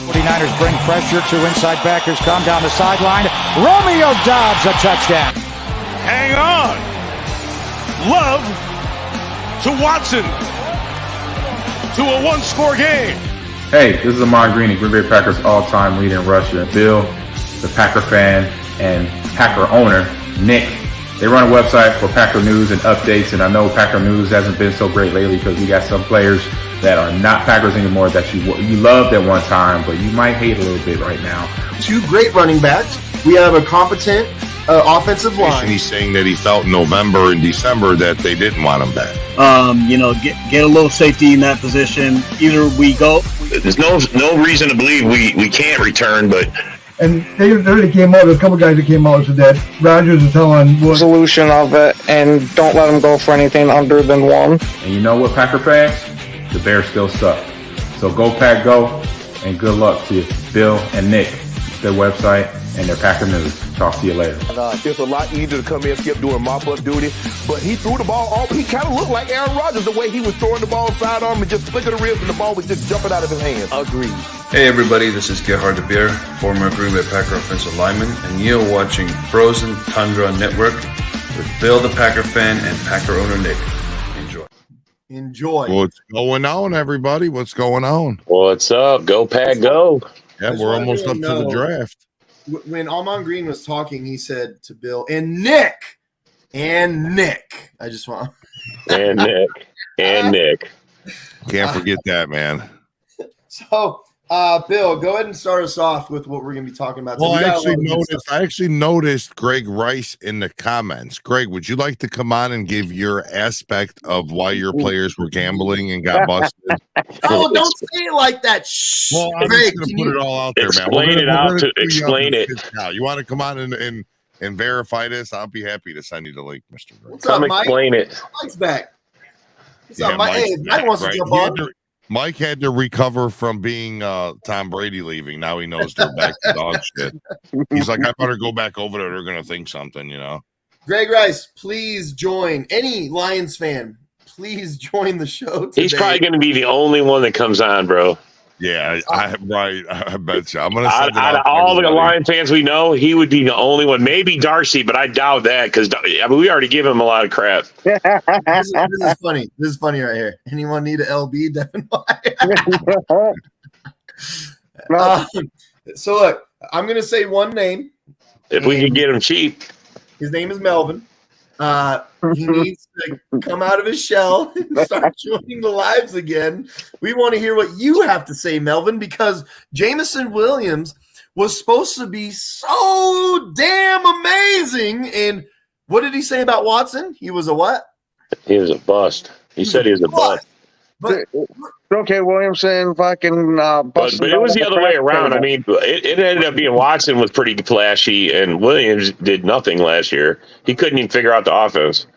49ers bring pressure. Two inside backers come down the sideline. Romeo Doubs, a touchdown. Hang on. Love to Watson to a one-score game. Hey, this is Ahman Green, Green Bay Packers all-time leader in Russia. Bill, the Packer fan, and Packer owner, Nick. They run a website for Packer news and updates, and I know Packer news hasn't been so great lately because we got some players that are not Packers anymore that you loved at one time, but you might hate a little bit right now. Two great running backs. We have a competent offensive line. He's saying that he felt in November and December that they didn't want him back. Get a little safety in that position. Either we go. There's no reason to believe we can't return, but. And they already came out. There's a couple guys that came out and said that Rodgers is telling what solution of it, and don't let them go for anything under than one. And you know what, Packer fans? The Bears still suck. So go Pack Go, and good luck to Bill and Nick, their website, and their Packer news. Talk to you later. It's a lot easier to come in and skip doing mop-up duty, but he threw the ball. He kind of looked like Aaron Rodgers the way he was throwing the ball sidearm and just flicking the ribs, and the ball was just jumping out of his hands. Agreed. Hey everybody, this is Gerhard de Beer, former Green Bay Packer offensive lineman, and you're watching Frozen Tundra Network with Bill the Packer fan and Packer owner Nick. Enjoy. What's going on, everybody? What's going on? What's up? Go Pack Go. Yeah, we're almost up to the draft. When Ahman Green was talking, he said to Bill, and Nick. I just want. And Nick. Can't forget that, man. So, Bill, go ahead and start us off with what we're going to be talking about. Well, I actually noticed Greg Rice in the comments. Greg, would you like to come on and give your aspect of why your players were gambling and got busted? Oh, don't say it like that. Shh. Well, I'm just going to put it all out there, man. Explain it. You want to come on and verify this? I'll be happy to send you the link, Mr. Greg. What's up, Mike? Explain it. Mike's back. What's up, Mike? Hey, Mike wants to jump on. Mike had to recover from being Tom Brady leaving. Now he knows they're back to dog shit. He's like, I better go back over there. They're going to think something, you know. Greg Rice, please join. Any Lions fan, please join the show today. He's probably going to be the only one that comes on, bro. Yeah, I bet you. I'm going to send it out of all the Lion fans we know, he would be the only one. Maybe Darcy, but I doubt that because we already give him a lot of crap. This is funny. This is funny right here. Anyone need an LB, Devin? So look, I'm going to say one name. If we can get him cheap. His name is Melvin. He needs to come out of his shell and start joining the lives again. We want to hear what you have to say, Melvin, because Jameson Williams was supposed to be so damn amazing. And what did he say about Watson? He was a what? He was a bust. He said he was a bust. But okay, Williamson fucking but it was the other way around. I mean, it ended up being Watson was pretty flashy, and Williams did nothing last year. He couldn't even figure out the offense.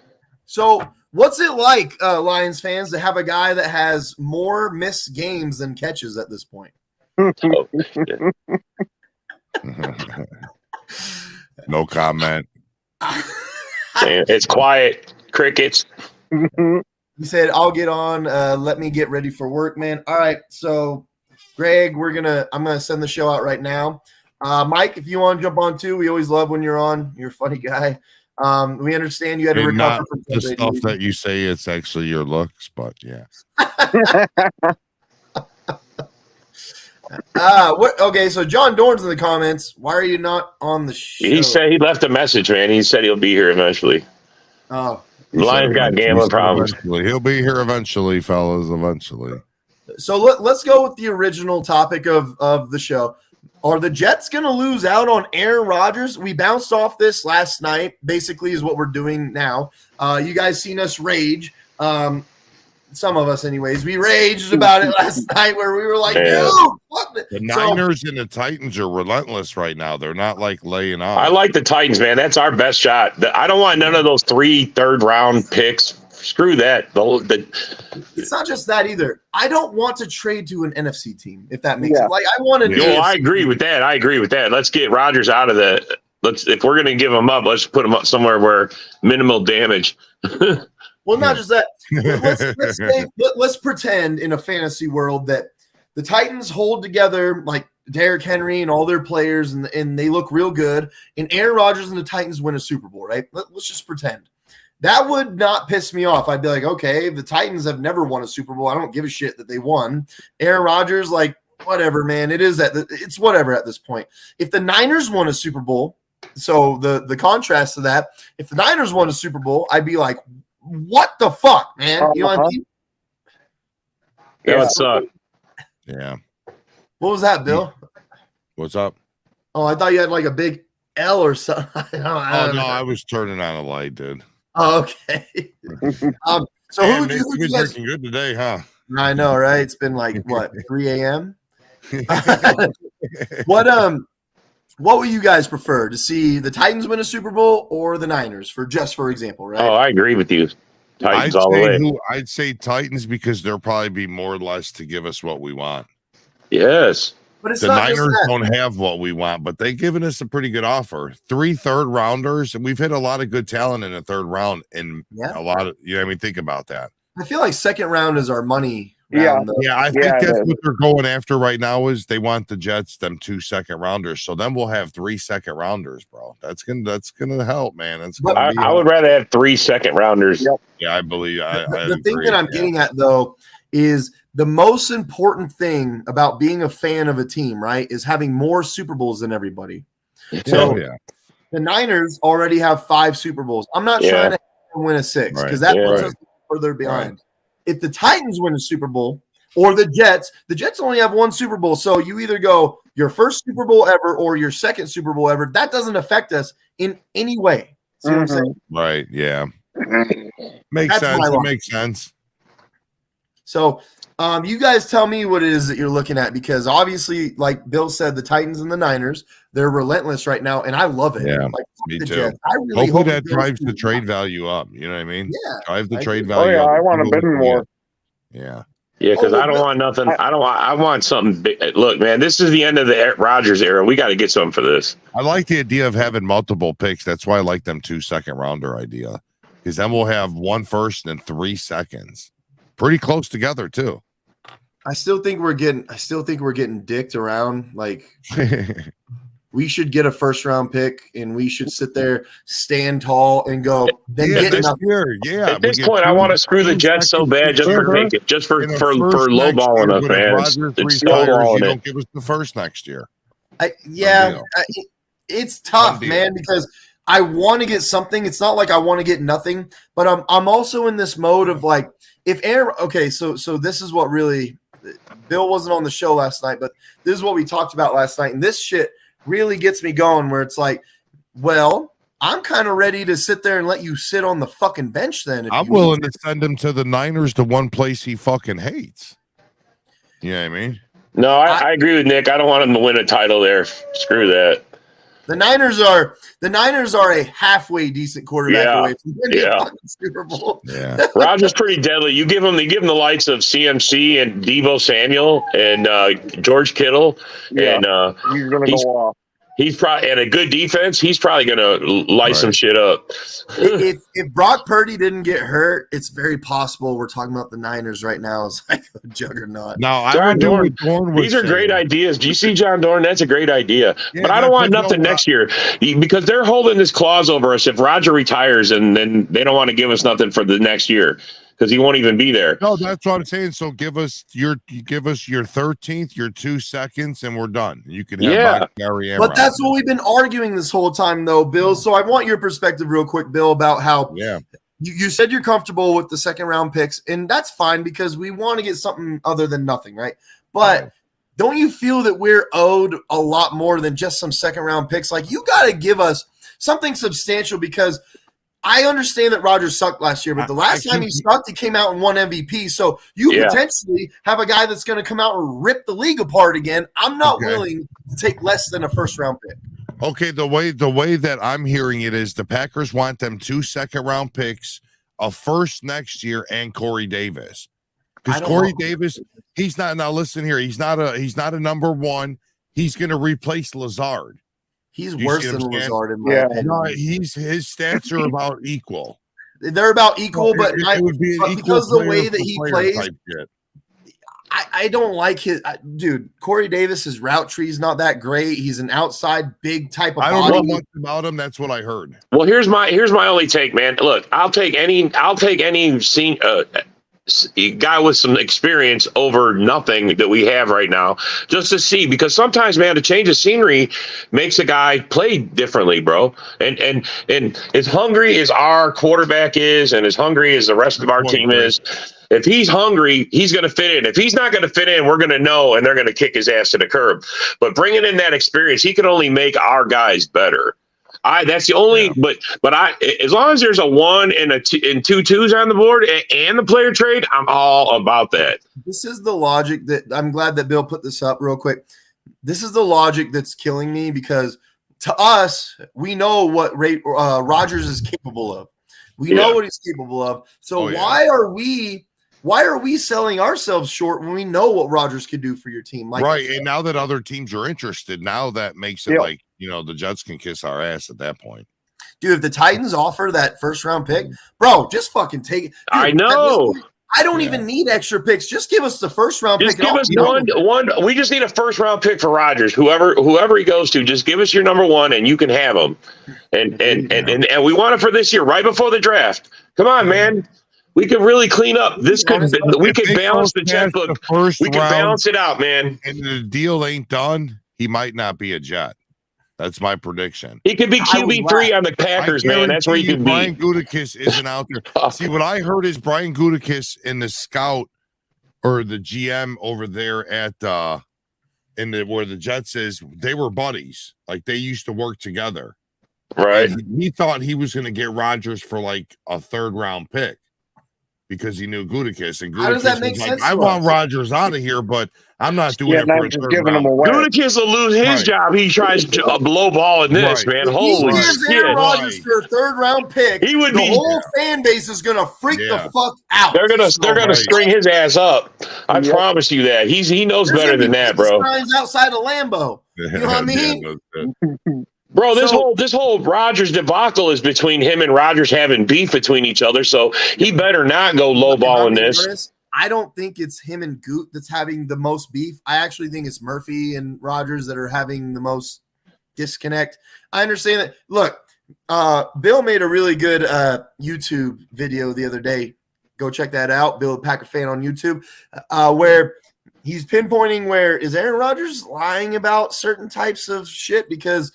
So what's it like, Lions fans, to have a guy that has more missed games than catches at this point? No comment. It's quiet. Crickets. He said, I'll get on. Let me get ready for work, man. All right. So, Greg, I'm going to send the show out right now. Mike, if you want to jump on too, we always love when you're on. You're a funny guy. We understand you had to recover from the stuff that you say. It's actually your looks, but yeah. Okay, so John Dorn's in the comments. Why are you not on the show? He said he left a message, man. He said he'll be here eventually. Oh. Lions got gambling problems. He'll be here eventually, fellas, eventually. So let's go with the original topic of the show. Are the Jets going to lose out on Aaron Rodgers? We bounced off this last night, basically is what we're doing now. You guys seen us rage. Some of us anyways. We raged about it last night where we were like, no. The Niners and the Titans are relentless right now. They're not like laying off. I like the Titans, man. That's our best shot. I don't want none of those 3 third-round picks. Screw that. It's not just that either. I don't want to trade to an NFC team, if that makes sense. Like I want to. I agree with that. Let's get Rodgers out of that. If we're going to give him up, let's put him up somewhere where minimal damage. Well, not just that. Let's pretend in a fantasy world that the Titans hold together like Derrick Henry and all their players, and they look real good, and Aaron Rodgers and the Titans win a Super Bowl, right? Let's just pretend. That would not piss me off. I'd be like, okay, the Titans have never won a Super Bowl. I don't give a shit that they won. Aaron Rodgers, like, whatever, man. It's whatever at this point. If the Niners won a Super Bowl, so the contrast to that, if the Niners won a Super Bowl, I'd be like, what the fuck, man? You know what I mean? That would suck. Yeah. What was that, Bill? What's up? Oh, I thought you had like a big L or something. I was turning on a light, dude. Oh, okay. So Man, who you've been you guys? drinking good today, huh? I know, right? It's been like what 3 a.m. What would you guys prefer to see the Titans win a Super Bowl or the Niners? For example, right? Oh, I agree with you. Titans all the way. I'd say Titans because there'll probably be more or less to give us what we want. Yes. But it's the not Niners just don't have what we want, but they've given us a pretty good offer. 3 third-rounders, and we've hit a lot of good talent in the third round. And a lot of, I mean, think about that. I feel like second round is our money. I think that's what they're going after right now. Is they want the Jets them 2 second-rounders, so then we'll have 3 second-rounders, bro. That's gonna help, man. I would rather have 3 second-rounders. Yep. Yeah, I believe. The thing that I'm getting at though is the most important thing about being a fan of a team, right, is having more Super Bowls than everybody. So the Niners already have 5 Super Bowls. I'm not trying to win a 6th because that puts us further behind. Right. If the Titans win a Super Bowl or the Jets only have 1 Super Bowl. So you either go your first Super Bowl ever or your second Super Bowl ever. That doesn't affect us in any way. See what I'm saying? Right. Yeah. Makes sense. It makes sense. So you guys tell me what it is that you're looking at, because obviously, like Bill said, the Titans and the Niners, they're relentless right now, and I love it. Yeah, like, me the too. Jets. I really Hopefully hope that drives the trade value up. You know what I mean? Yeah. Drive the trade value up. I want to bid more. Yeah. Yeah, because I don't want nothing. I want something big. Look, man, this is the end of the Rodgers era. We got to get something for this. I like the idea of having multiple picks. That's why I like them 2 second-rounder idea, because then we'll have 1 first and 3 seconds, pretty close together too. I still think we're getting dicked around. Like we should get a first round pick and we should sit there, stand tall, and go. Then get this year. Yeah. At this point, I want to screw the Jets so bad just for lowballing us, man. It's lowballing you don't give us the first next year. It's tough, man, because I want to get something. It's not like I want to get nothing, but I'm also in this mode of like, if Aaron. Okay, so this is what really. Bill wasn't on the show last night, but this is what we talked about last night. And this shit really gets me going, where it's like, well, I'm kind of ready to sit there and let you sit on the fucking bench then. I'm willing to send him to the Niners, the one place he fucking hates. You know what I mean? No, I agree with Nick. I don't want him to win a title there. Screw that. The Niners are a halfway decent quarterback away from winning a fucking Super Bowl. Yeah. Rodgers pretty deadly. You give him the likes of CMC and Deebo Samuel and George Kittle, and he's gonna go off. He's probably, and a good defense, he's probably going to light some shit up. If Brock Purdy didn't get hurt, it's very possible we're talking about the Niners right now as like a juggernaut. No, John Dorn, these are great ideas. Do you see John Dorn? That's a great idea. Yeah, but I don't want nothing next year because they're holding this clause over us. If Roger retires, and then they don't want to give us nothing for the next year, because he won't even be there. No, that's what I'm saying. So give us your 13th, your 2 seconds, and we're done. You can have Gary. But that's what we've been arguing this whole time, though, Bill. So I want your perspective real quick, Bill, about how you said you're comfortable with the second round picks, and that's fine because we want to get something other than nothing, right? But don't you feel that we're owed a lot more than just some second round picks? Like, you got to give us something substantial, because I understand that Rodgers sucked last year, but the last time he sucked, he came out and won MVP. So you potentially have a guy that's going to come out and rip the league apart again. I'm not willing to take less than a first-round pick. Okay, the way that I'm hearing it is the Packers want them 2 second-round picks, a first next year, and Corey Davis. Because Corey Davis, he's not. Now listen here, he's not a number 1. He's going to replace Lazard. He's worse than Lazard in my opinion. No, his stats are about equal. They're about equal, but it would be an because the way that he plays, I don't like his dude. Corey Davis's route tree is not that great. He's an outside big type of. I don't know much about him. That's what I heard. Well, here's my only take, man. Look, I'll take any guy with some experience over nothing that we have right now, just to see, because sometimes, man, a change of scenery makes a guy play differently, bro. And as hungry as our quarterback is, and as hungry as the rest of our team is, if he's hungry, he's going to fit in. If he's not going to fit in, we're going to know, and they're going to kick his ass to the curb. But bringing in that experience, he can only make our guys better. That's the only, but as long as there's a 1 and a 2 and 2 2s on the board and the player trade, I'm all about that. This is the logic that I'm glad that Bill put this up real quick. This is the logic that's killing me, because to us, we know what Rodgers is capable of. We know what he's capable of. So why are we selling ourselves short when we know what Rodgers could do for your team? Like, right. And now that other teams are interested, now that makes it like, the Jets can kiss our ass at that point. Dude, if the Titans offer that first round pick, bro, just fucking take it. Dude, I know. I don't even need extra picks. Just give us the first round Just pick. give us one. We just need a first round pick for Rodgers. Whoever he goes to, just give us your number 1, and you can have him. And we want it for this year, right before the draft. Come on, man. We could really clean up. We could balance the checkbook. We could balance it out, man. And the deal ain't done, he might not be a Jet. That's my prediction. He could be QB3 on the Packers, man. That's where he could be. Brian Gutekunst isn't out there. See, what I heard is Brian Gutekunst and the scout or the GM over there at where the Jets is, they were buddies. Like, they used to work together. Right. And he thought he was going to get Rodgers for like a 3rd round pick, because he knew Gutekunst, and How does that make was like, sense? I want Rodgers out of here, but I'm not doing it for a just 3rd giving round. him away. Gutekunst will lose his job. He tries to blow ball in this, man. Holy gives shit. Aaron Rodgers for a 3rd round pick. He would the be. whole fan base is gonna freak the fuck out. They're gonna string his ass up. I promise you that. He knows better than that, bro. Signs outside of Lambeau. You know what I mean? Bro, this whole Rodgers debacle is between him and Rodgers having beef between each other, so he better not go lowballing this. I don't think it's him and Goot that's having the most beef. I actually think it's Murphy and Rodgers that are having the most disconnect. I understand that. Look, Bill made a really good YouTube video the other day. Go check that out. Bill, Packer fan on YouTube, where he's pinpointing where is Aaron Rodgers lying about certain types of shit, because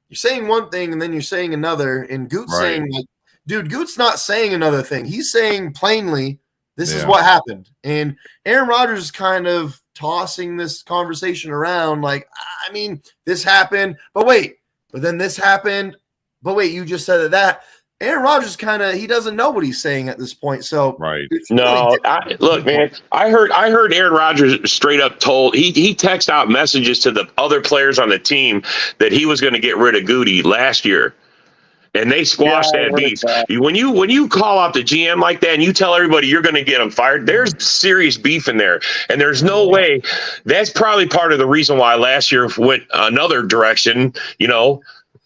you're saying one thing and then you're saying another, and Goot's saying, like, dude, Goot's not saying another thing. He's saying plainly, this is what happened. And Aaron Rodgers is kind of tossing this conversation around like, I mean, this happened, but then this happened, but wait, you just said that. Aaron Rodgers he doesn't know what he's saying at this point. So look, man, I heard Aaron Rodgers straight up told he texted out messages to the other players on the team that he was going to get rid of Goody last year. And they squashed that beef. When you call out the GM like that and you tell everybody you're going to get him fired, there's serious beef in there. And there's no way. That's probably part of the reason why last year went another direction,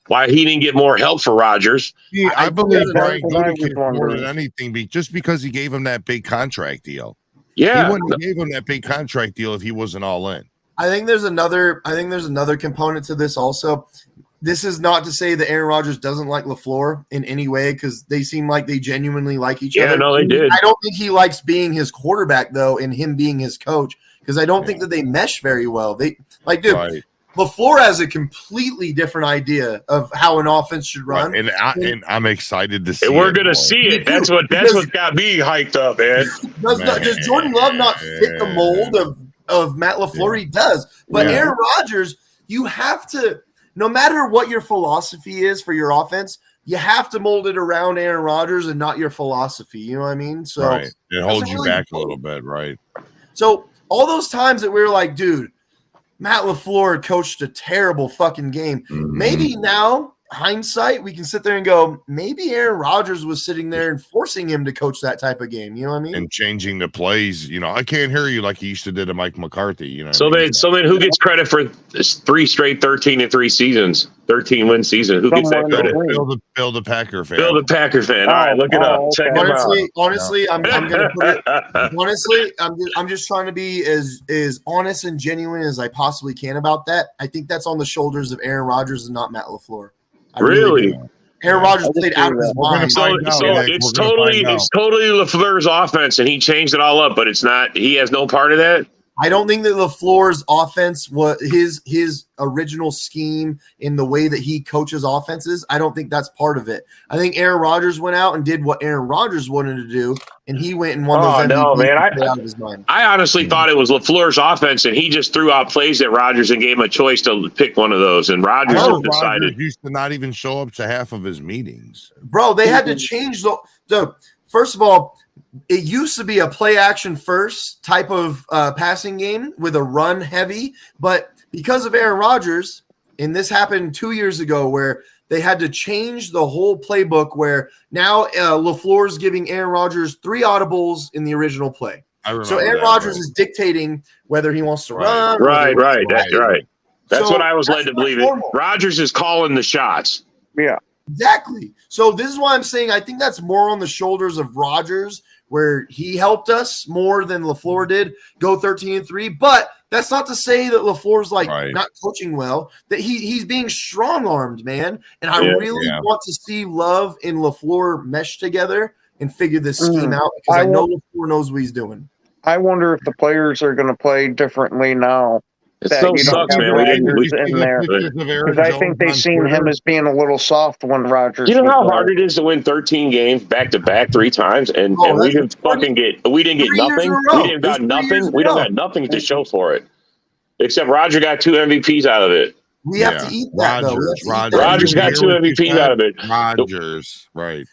why he didn't get more help for Rodgers. Yeah, I believe Brian Gutekunst more than anything, just because he gave him that big contract deal. Yeah. He wouldn't have gave him that big contract deal if he wasn't all in. I think there's another component to this also. This is not to say that Aaron Rodgers doesn't like LaFleur in any way, because they seem like they genuinely like each other. Yeah, no, they did. I don't think he likes being his quarterback, though, and him being his coach, because I don't think that they mesh very well. LaFleur has a completely different idea of how an offense should run. Right. And I'm excited to see it. We're going to see it. That's what got me hyped up, man. Does Jordan Love not fit the mold of Matt LaFleur? He does. But Aaron Rodgers, you have to – no matter what your philosophy is for your offense, you have to mold it around Aaron Rodgers and not your philosophy. You know what I mean? So it holds you back a little bit, right? So all those times that we were like, dude, Matt LaFleur coached a terrible fucking game. Mm-hmm. Maybe now hindsight, we can sit there and go, maybe Aaron Rodgers was sitting there and forcing him to coach that type of game. You know what I mean? And changing the plays. I can't hear you like he used to do to Mike McCarthy. So then who gets credit for 3 straight 13-3 seasons, 13-win season? Who gets that credit? Bill the Packer fan. Bill the Packer fan. All right, look it up. Check him out. Honestly, I'm gonna put it. Honestly, I'm just trying to be as honest and genuine as I possibly can about that. I think that's on the shoulders of Aaron Rodgers and not Matt LaFleur. Really? Aaron Rodgers played out of his mind. So it's totally LaFleur's offense, and he changed it all up. But it's not. He has no part of that. I don't think that LaFleur's offense was his original scheme in the way that he coaches offenses. I don't think that's part of it. I think Aaron Rodgers went out and did what Aaron Rodgers wanted to do, and he went and won those MVPs. No, man! Out of his mind. I honestly thought it was LaFleur's offense, and he just threw out plays at Rodgers and gave him a choice to pick one of those. And Rodgers decided. Rodgers used to not even show up to half of his meetings. Bro, they had to change the first of all. It used to be a play action first type of passing game with a run heavy, but because of Aaron Rodgers, and this happened 2 years ago where they had to change the whole playbook where now LaFleur's giving Aaron Rodgers 3 audibles in the original play. So Aaron Rodgers is dictating whether he wants to run. Right. That's what I was led to believe. Rodgers is calling the shots. Yeah. Exactly. So this is why I'm saying I think that's more on the shoulders of Rodgers, where he helped us more than LaFleur did go 13-3. But that's not to say that LaFleur's not coaching well. That he's being strong-armed, man. And I really want to see Love and LaFleur mesh together and figure this scheme out because I know LaFleur knows what he's doing. I wonder if the players are going to play differently now. It still sucks, man. Because I think they seen him as being a little soft when Rodgers. You know how hard it is to win 13 games back to back 3 times, and we didn't get nothing. We didn't got nothing. We don't got nothing to show for it, except Roger got 2 MVPs out of it. We have to eat that. Rodgers got 2 MVPs out of it. Rodgers, right?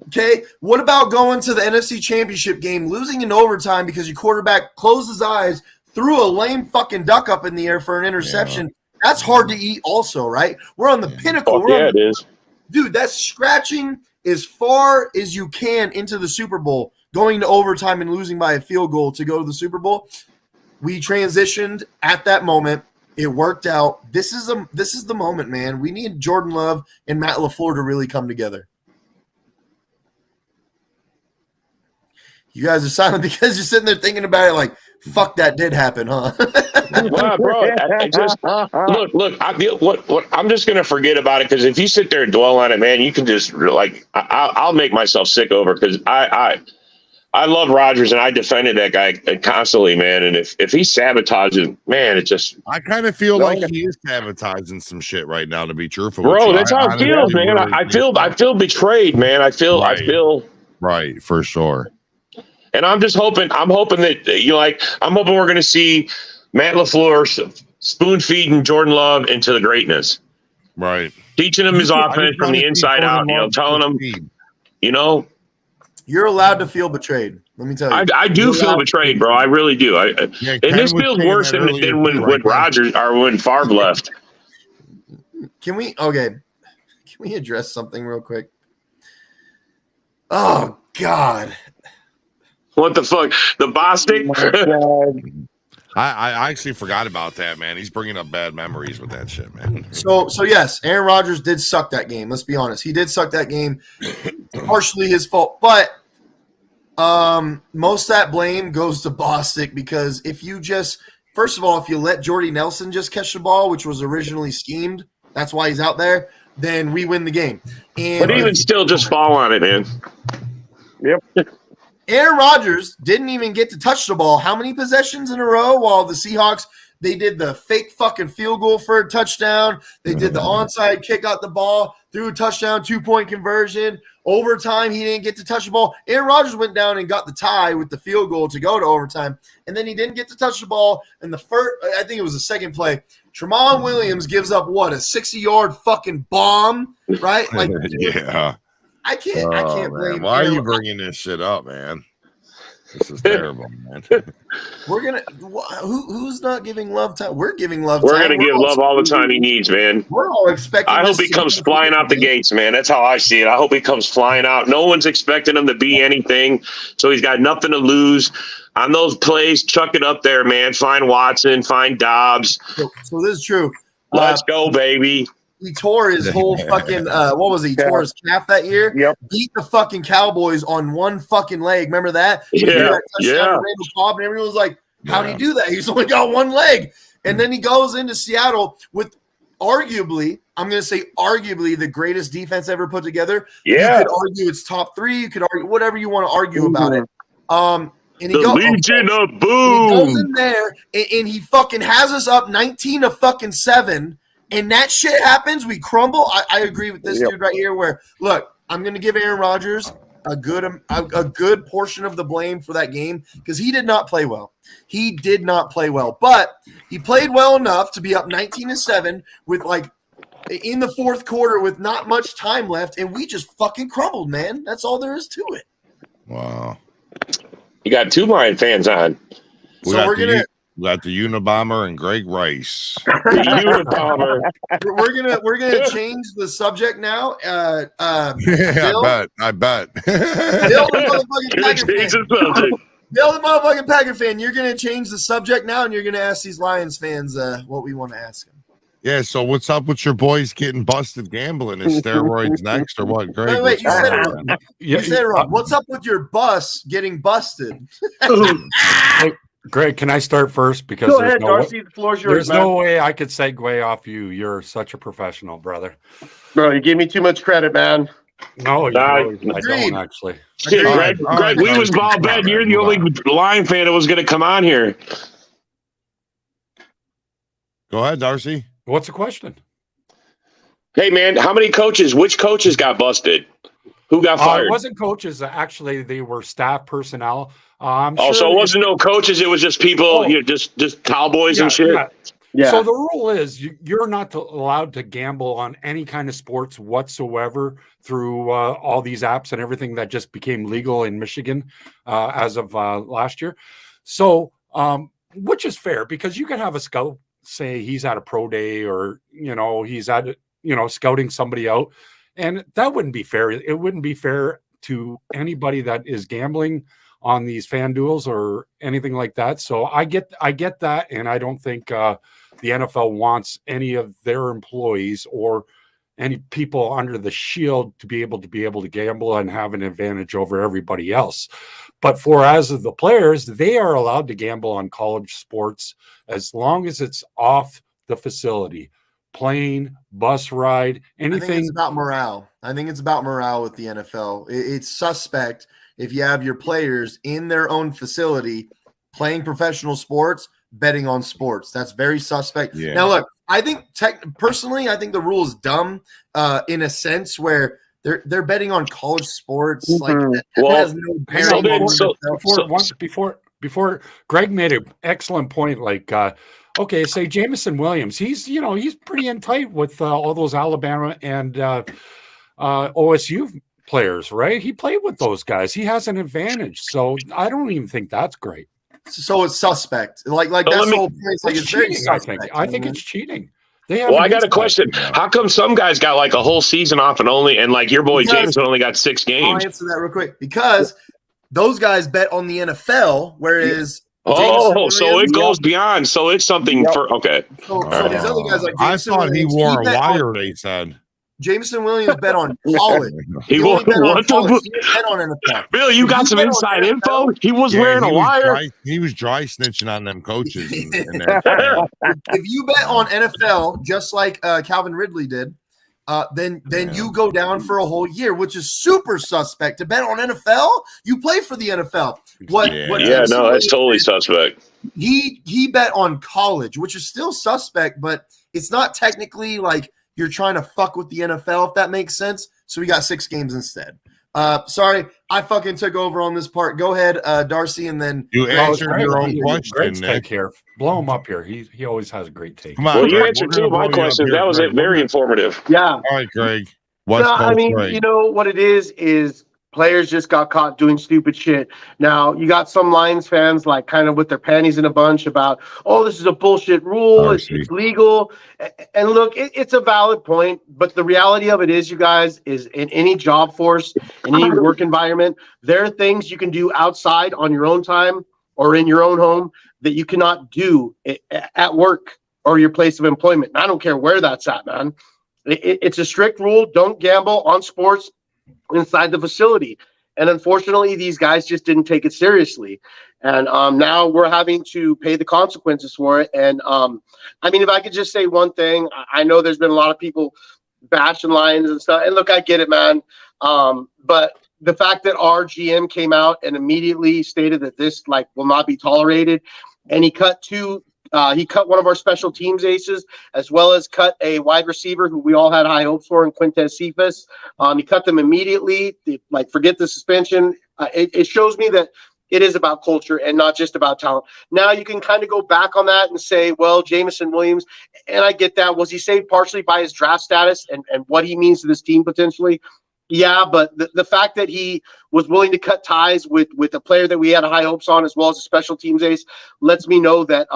Okay, what about going to the NFC Championship game, losing in overtime because your quarterback closed his eyes, threw a lame fucking duck up in the air for an interception? That's hard to eat also, right? We're on the pinnacle. It is. Dude, that's scratching as far as you can into the Super Bowl, going to overtime and losing by a field goal to go to the Super Bowl. We transitioned at that moment. It worked out. This is the moment, man. We need Jordan Love and Matt LaFleur to really come together. You guys are silent because you're sitting there thinking about it like, fuck, that did happen, huh? Well, bro, I just look. I'm just gonna forget about it because if you sit there and dwell on it, man, you can just I'll make myself sick over because I love Rodgers and I defended that guy constantly, man. And if he sabotages, man, it just I kind of feel like he is sabotaging some shit right now. To be truthful, bro, that's how it feels, man. I feel betrayed, man. I feel right for sure. And I'm hoping that I'm hoping we're going to see Matt LaFleur spoon feeding Jordan Love into the greatness, right? Teaching him his offense from the inside out. Telling him, you're allowed to feel betrayed. Let me tell you, I do feel betrayed, bro. I really do. And this feels worse than when Rodgers or when Favre left. Can we address something real quick? Oh God. What the fuck? The Bostic? I actually forgot about that, man. He's bringing up bad memories with that shit, man. So yes, Aaron Rodgers did suck that game. Let's be honest. He did suck that game. Partially his fault. But most of that blame goes to Bostic because if you let Jordy Nelson just catch the ball, which was originally schemed, that's why he's out there, then we win the game. But even still, just fall on it, man. Yep. Aaron Rodgers didn't even get to touch the ball. How many possessions in a row while the Seahawks, they did the fake fucking field goal for a touchdown. They did the onside kick out the ball, threw a touchdown, 2-point conversion. Overtime, he didn't get to touch the ball. Aaron Rodgers went down and got the tie with the field goal to go to overtime. And then he didn't get to touch the ball. And I think it was the second play. Tramon Williams gives up a 60-yard fucking bomb, right? Like, yeah. I can't blame. Why are you bringing this shit up, man? This is terrible, man. We're gonna. Who's not giving love time? We're giving love. We're time. gonna give love all the time he needs, man. We're all expecting. I hope he comes flying out the gates, man. That's how I see it. I hope he comes flying out. No one's expecting him to be anything, so he's got nothing to lose. On those plays, chuck it up there, man. Find Watson, find Dobbs. So this is true. Let's go, baby. He tore his whole fucking what was he? He tore his calf that year. Yep. Beat the fucking Cowboys on one fucking leg. Remember that? Yeah. Randall Cobb, and everyone was like, "How do you do that? He's only got one leg." And then he goes into Seattle with arguably, I'm going to say arguably, the greatest defense ever put together. Yeah. You could argue it's top 3. You could argue whatever you want to argue about it. And he The Legion of He Boom. goes in there and he fucking has us up 19-7. And that shit happens, we crumble. I agree with this dude right here. Where look, I'm going to give Aaron Rodgers a good portion of the blame for that game because he did not play well. He did not play well, but he played well enough to be up 19-7 with like in the fourth quarter with not much time left, and we just fucking crumbled, man. That's all there is to it. Wow. You got 2 Lion fans on. We got the Unabomber and Greg Rice. Unabomber. We're gonna change the subject now. Yeah, Bill, I bet. Bill, the motherfucking Packer Change fan. the subject. Bill, the motherfucking Packer fan. You're gonna change the subject now, and you're gonna ask these Lions fans what we want to ask them. Yeah, so what's up with your boys getting busted gambling? Is steroids next or what? Greg, Wait, you said it wrong. You said it wrong. What's up with your bus getting busted? Hey, Greg, can I start first? Because go ahead, Darcy. The floor's yours. There's no way I could segue off you. You're such a professional, brother. Bro, you gave me too much credit, man. No, I don't actually. Shit, Greg, we was ball bet. You're the only Lion fan that was going to come on here. Go ahead, Darcy. What's the question? Hey, man, how many coaches? Which coaches got busted? Who got fired? It wasn't coaches. Actually, they were staff personnel. So it wasn't no coaches. It was just people, just cowboys and shit. Yeah. So the rule is you're not allowed to gamble on any kind of sports whatsoever through all these apps and everything that just became legal in Michigan as of last year. So, which is fair because you can have a scout say he's at a pro day or, he's at, scouting somebody out. And that wouldn't be fair. It wouldn't be fair to anybody that is gambling on these FanDuels or anything like that. So I get that. And I don't think the NFL wants any of their employees or any people under the shield to be able to gamble and have an advantage over everybody else. But as of the players, they are allowed to gamble on college sports as long as it's off the facility. Plane, bus ride, anything. I think it's about morale. With the NFL. It's suspect if you have your players in their own facility playing professional sports, betting on sports. That's very suspect. Yeah. Now, look, I think personally, I think the rule is dumb in a sense where they're betting on college sports. Like that has no bearing. Before Greg made an excellent point, like okay, say Jamison Williams, he's pretty in tight with all those Alabama and OSU players, right? He played with those guys. He has an advantage. So I don't even think that's great. So it's suspect. Like that's the whole point. Like it's very suspect. I think it's cheating. I got a question. How come some guys got like a whole season off and like your boy Jameson only got 6 games? I'll answer that real quick. Because those guys bet on the NFL, whereas so it goes beyond. So it's something for okay. So these other guys like I thought he wore a wire. They said Jameson Williams bet on college. He only bet on college. He didn't bet on NFL. Bill, you got some inside info? He was wearing a wire. He was dry snitching on them coaches. If you bet on NFL, just like Calvin Ridley did, then you go down for a whole year, which is super suspect. To bet on NFL, you play for the NFL. That's totally suspect. He bet on college, which is still suspect, but it's not technically like you're trying to fuck with the NFL, if that makes sense. So we got 6 games instead. Sorry, I fucking took over on this part. Go ahead, Darcy, and then you answered your own question. Nick, here, blow him up here. He always has a great take. Come on, well, you answered 2 of my questions. That was very informative. Yeah. All right, Greg. I mean, Greg? You know what it is Players just got caught doing stupid shit. Now, you got some Lions fans like kind of with their panties in a bunch about, oh, this is a bullshit rule. It's legal. And look, it's a valid point. But the reality of it is, you guys, is in any job force, in any work environment, there are things you can do outside on your own time or in your own home that you cannot do at work or your place of employment. And I don't care where that's at, man. It's a strict rule. Don't gamble on sports inside the facility. And unfortunately, these guys just didn't take it seriously. And now we're having to pay the consequences for it. And I mean, if I could just say one thing, I know there's been a lot of people bashing Lions and stuff. And look, I get it, man. But the fact that our GM came out and immediately stated that this will not be tolerated, and he cut one of our special teams aces, as well as cut a wide receiver who we all had high hopes for in Quintez Cephas. He cut them immediately. Forget the suspension. It shows me that it is about culture and not just about talent. Now you can kind of go back on that and say, well, Jameson Williams, and I get that. Was he saved partially by his draft status and what he means to this team potentially? Yeah, but the fact that he was willing to cut ties with a player that we had high hopes on, as well as a special teams ace, lets me know that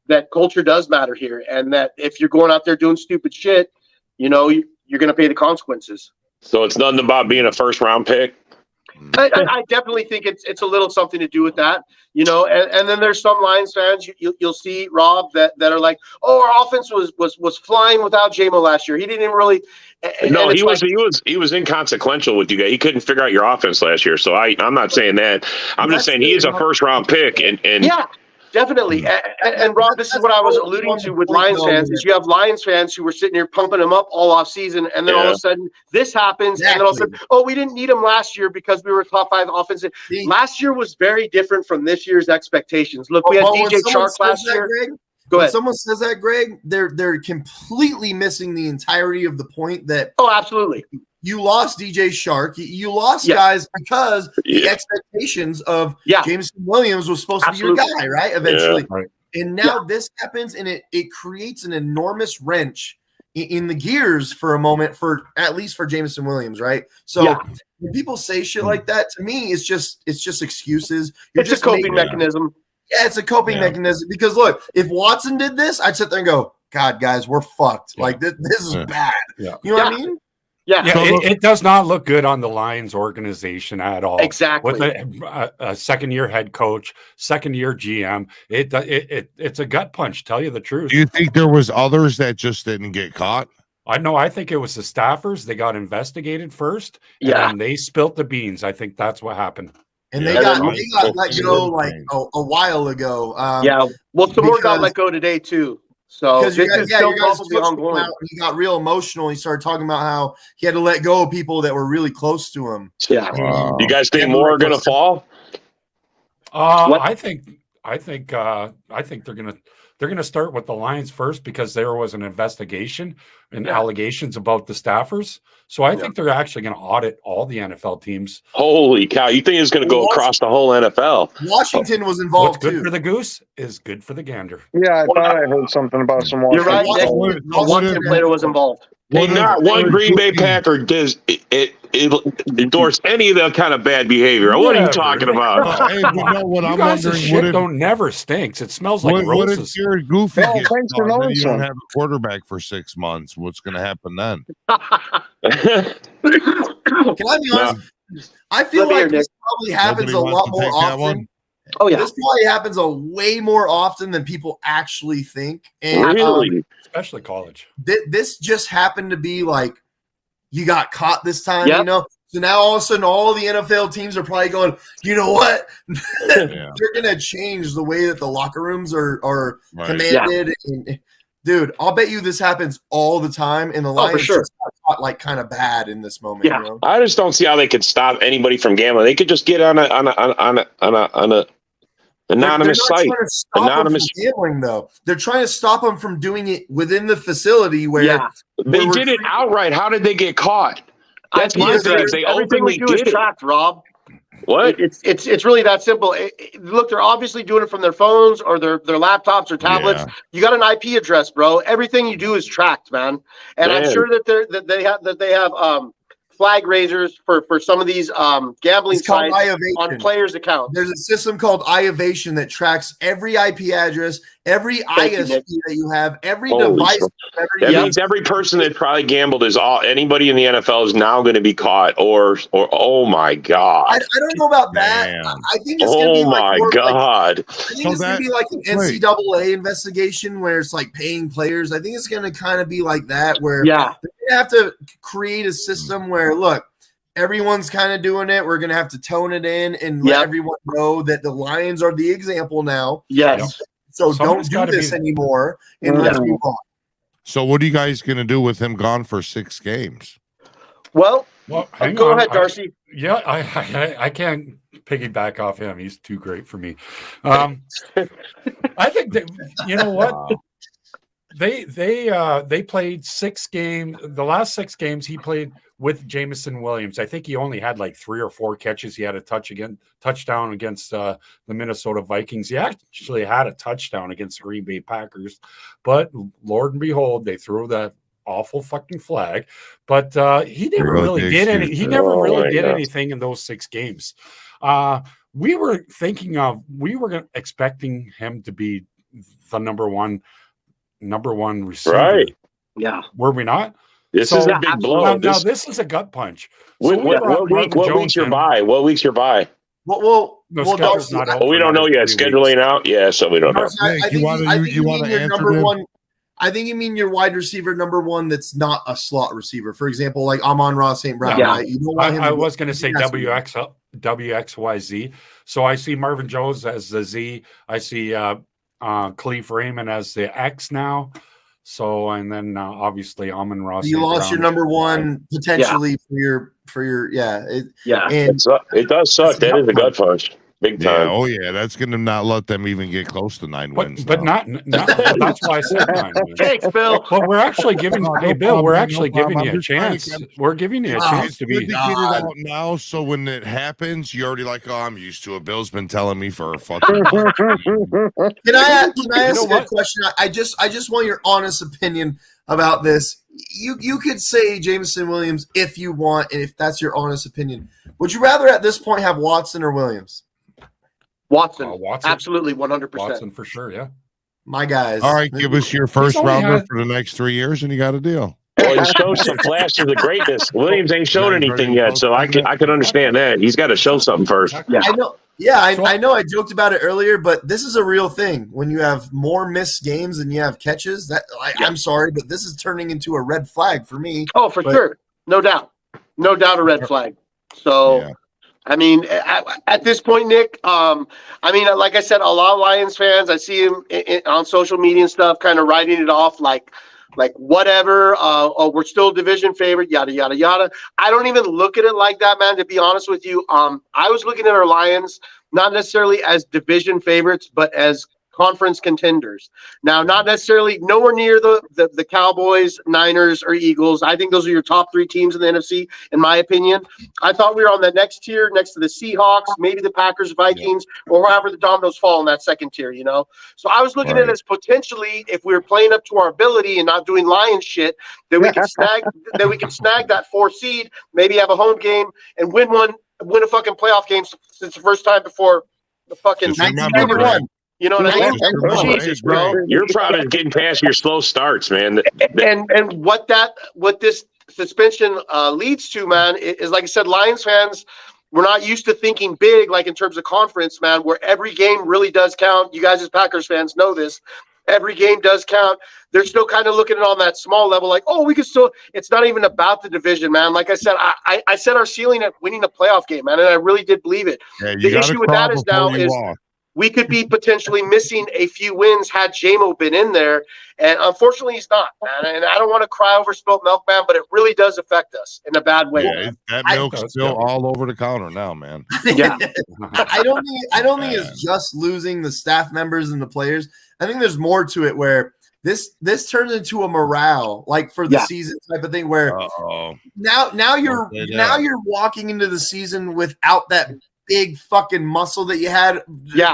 that culture does matter here, and that if you're going out there doing stupid shit, you're going to pay the consequences. So it's nothing about being a first-round pick? I definitely think it's a little something to do with that, and then there's some Lions fans you'll see, Rob, that are like, oh, our offense was flying without J-Mo last year. He didn't even really. No, he was inconsequential with you guys. He couldn't figure out your offense last year. So I'm not saying that. I'm just saying he is a first-round pick, and yeah. Definitely. And Rob, this is what I was alluding to with Lions fans, is you have Lions fans who were sitting here pumping him up all off season, and then all of a sudden this happens, and then all of a sudden, oh, we didn't need him last year because we were top 5 offensive. Last year was very different from this year's expectations. Look, we had DJ Chark last year. Go ahead. When someone says that, Greg, they're completely missing the entirety of the point that. Oh, absolutely. You lost DJ Chark. You lost guys because the expectations of Jameson Williams was supposed to be your guy, right? Eventually. Yeah. Right. And now this happens, and it creates an enormous wrench in the gears for a moment, at least for Jameson Williams, right? So when people say shit like that, to me, it's just excuses. It's a coping mechanism. Yeah, it's a coping mechanism. Because look, if Watson did this, I'd sit there and go, God, guys, we're fucked. Like this is bad. Yeah. You know what I mean? Yeah, it does not look good on the Lions organization at all. Exactly. With a second-year head coach, second-year GM, it's a gut punch. Tell you the truth. Do you think there was others that just didn't get caught? I think it was the staffers. They got investigated first, and they spilt the beans. I think that's what happened. And they got let go like a while ago. Well, some more got let go today too. So this is still probably ongoing. He got real emotional. He started talking about how he had to let go of people that were really close to him. Yeah. You guys think more are going to fall? I think they're gonna start with the Lions first, because there was an investigation and allegations about the staffers. So I think they're actually going to audit all the NFL teams. Holy cow! You think it's going to go across the whole NFL? Washington was involved What's good for the goose is good for the gander. Yeah, I thought I heard something about some Washington. You're right. Washington player was involved. Hey, not one Green Bay Packer does it endorse any of that kind of bad behavior. What are you talking about? Hey, you know what I'm wondering? Shit never stinks. It smells like roses. What if Jared Goofy gets thanks for knowing you don't have a quarterback for 6 months? What's going to happen then? Can I be honest? I feel like this probably happens a lot more often. Oh yeah, this probably happens way more often than people actually think. And, really, especially college. This just happened to be like you got caught this time, you know. So now all of a sudden, all the NFL teams are probably going, you know what? They're going to change the way that the locker rooms are commanded. And, dude, I'll bet you this happens all the time, and the Lions just got caught like kind of bad in this moment. Yeah, you know? I just don't see how they could stop anybody from gambling. They could just get on a anonymous site. Anonymous gambling, though. They're trying to stop them from doing it within the facility where they did it outright. How did they get caught? That's my thing. They openly did it. Tracked, Rob. What? It's really that simple. Look, they're obviously doing it from their phones or their laptops or tablets. Yeah. You got an IP address, bro. Everything you do is tracked, man. And I'm sure that they have flag raisers for some of these gambling It's called sites iOvation. on players' accounts. There's a system called iOvation that tracks every IP address, every ISP that you have, every device. That means every person that probably gambled is anybody in the NFL is now going to be caught or oh my God. I don't know about that. I think it's going to be like God. I think it's going to be like an NCAA investigation where it's like paying players. I think it's going to kind of be like that where they're going to have to create a system where, look, everyone's kind of doing it. We're going to have to tone it in and let everyone know that the Lions are the example now. Yes. So don't do this anymore and let's move on. So what are you guys going to do with him gone for 6 games? Well, go ahead, Darcy. I can't piggyback off him. He's too great for me. I think that, you know what? They played 6 games. The last 6 games he played with Jameson Williams. I think he only had like 3 or 4 catches. He had a touchdown against the Minnesota Vikings. He actually had a touchdown against the Green Bay Packers, but Lord and behold, they threw that awful fucking flag. But he never really did any. He never really did anything in those 6 games. We were expecting him to be the number one receiver. Right. Yeah. Were we not? This is a big blow. Now this is a gut punch. What week's your bye? What week's your bye? Well, schedule's not out. We don't know yet. Schedule ain't out. Yeah, so we don't know. I think you mean your number one. I think you mean your wide receiver number 1 that's not a slot receiver. For example, like Amon-Ra St. Brown. Yeah. Right? You don't want him I was going to say WXYZ. So I see Marvin Jones as the Z. I see Khalif Raymond as the X now. So and then obviously Amon-Ra. You lost your number 1 potentially for your it does suck. That is a gut punch. Big time. Oh yeah, that's going to not let them even get close to 9 wins. But not that's why I said 9 wins. Thanks, Bill. But we're actually giving Bill. We're actually giving you a chance. We're giving you a chance to be out now. So when it happens, you're already like, oh, I'm used to it. Bill's been telling me for a fucking. Can I ask you a question? I just want your honest opinion about this. You could say Jameson Williams if you want, and if that's your honest opinion. Would you rather at this point have Watson or Williams? Watson, absolutely, 100%. Watson for sure, yeah. My guys. All right, give us your first rounder for the next 3 years, and you got a deal. Well, he showed some flashes of greatness. Williams ain't shown anything yet, so I can understand that. He's got to show something first. Yeah, I know. Yeah, I know. I joked about it earlier, but this is a real thing. When you have more missed games than you have catches, I'm sorry, but this is turning into a red flag for me. Oh, for sure, no doubt, a red flag. So. Yeah. I mean, at this point, Nick, I mean, like I said, a lot of Lions fans, I see him on social media and stuff, kind of writing it off like whatever. Oh, we're still a division favorite, yada, yada, yada. I don't even look at it like that, man, to be honest with you. I was looking at our Lions, not necessarily as division favorites, but as conference contenders. Now, not necessarily nowhere near the Cowboys, Niners, or Eagles. I think those are your top 3 teams in the NFC, in my opinion. I thought we were on the next tier, next to the Seahawks, maybe the Packers, Vikings, or wherever the dominoes fall in that second tier, you know? So I was looking at it as potentially, if we were playing up to our ability and not doing Lions shit, that we could snag that 4 seed, maybe have a home game, and win a fucking playoff game since the first time before the fucking 1991. You know what I mean? Jesus, bro. You're proud of getting past your slow starts, man. And what this suspension leads to, man, is like I said, Lions fans, we're not used to thinking big, like in terms of conference, man, where every game really does count. You guys as Packers fans know this. Every game does count. They're still kind of looking at it on that small level, like, oh, we could still. It's not even about the division, man. Like I said, I set our ceiling at winning a playoff game, man, and I really did believe it. Yeah, the issue with that is now is. We could be potentially missing a few wins had JMO been in there. And unfortunately, he's not, man. And I don't want to cry over spilt milk, man, but it really does affect us in a bad way. Yeah, that milk's still all over the counter now, man. Yeah. I don't think it's just losing the staff members and the players. I think there's more to it where this turns into a morale, like for the season type of thing where now you're walking into the season without that big fucking muscle that you had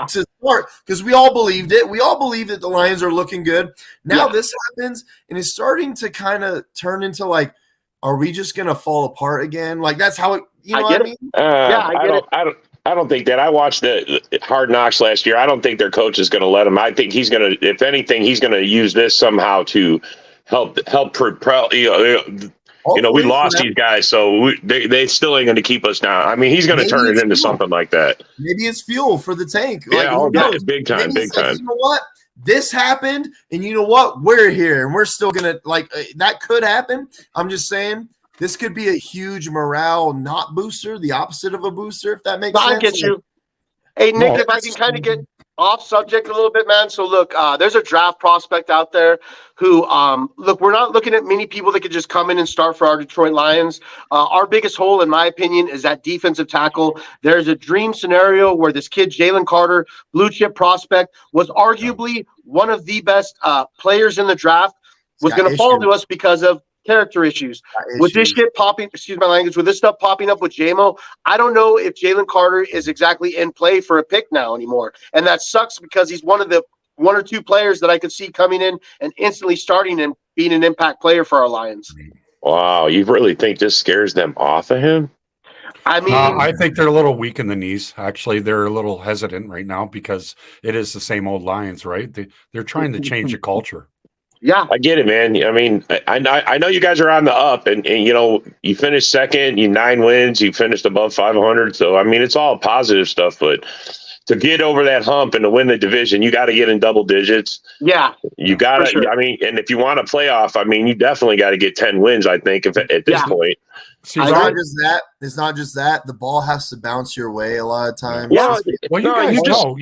to start, because we all believed it. We all believe that the Lions are looking good. Now this happens, and it's starting to kind of turn into like, are we just gonna fall apart again? Like that's how it. You know I what get I mean? I don't think that. I watched the Hard Knocks last year. I don't think their coach is going to let him. I think he's going to, if anything, he's going to use this somehow to help propel. We lost these guys, so they still ain't going to keep us down. I mean, he's going to turn it into something like that. Maybe it's fuel for the tank. Yeah, Like, big time, big time. You know what? This happened, and you know what? We're here, and we're still gonna that could happen. I'm just saying. This could be a huge morale not booster, the opposite of a booster, if that makes sense. I get you. Hey, Nick, if I can kind of get off subject a little bit, man. So, look, there's a draft prospect out there who, look, we're not looking at many people that could just come in and start for our Detroit Lions. Our biggest hole, in my opinion, is that defensive tackle. There's a dream scenario where this kid, Jalen Carter, blue chip prospect, was arguably one of the best players in the draft, was going to fall to us because of character issues. With this shit popping, excuse my language, with this stuff popping up with JMO, I don't know if Jalen Carter is exactly in play for a pick now anymore. And that sucks because he's one of the one or two players that I could see coming in and instantly starting and being an impact player for our Lions. Wow, you really think this scares them off of him? I mean, I think they're a little weak in the knees. Actually, they're a little hesitant right now because it is the same old Lions, right? They're trying to change the culture. Yeah, I get it, man. I mean, I know you guys are on the up, and you finished second, 9 wins, you finished above 500. So I mean, it's all positive stuff. But to get over that hump and to win the division, you got to get in double digits. Yeah, you got to. Sure. I mean, and if you want a playoff, I mean, you definitely got to get 10 wins. I think at this point. It's not just that. The ball has to bounce your way a lot of times. Yeah, you guys know.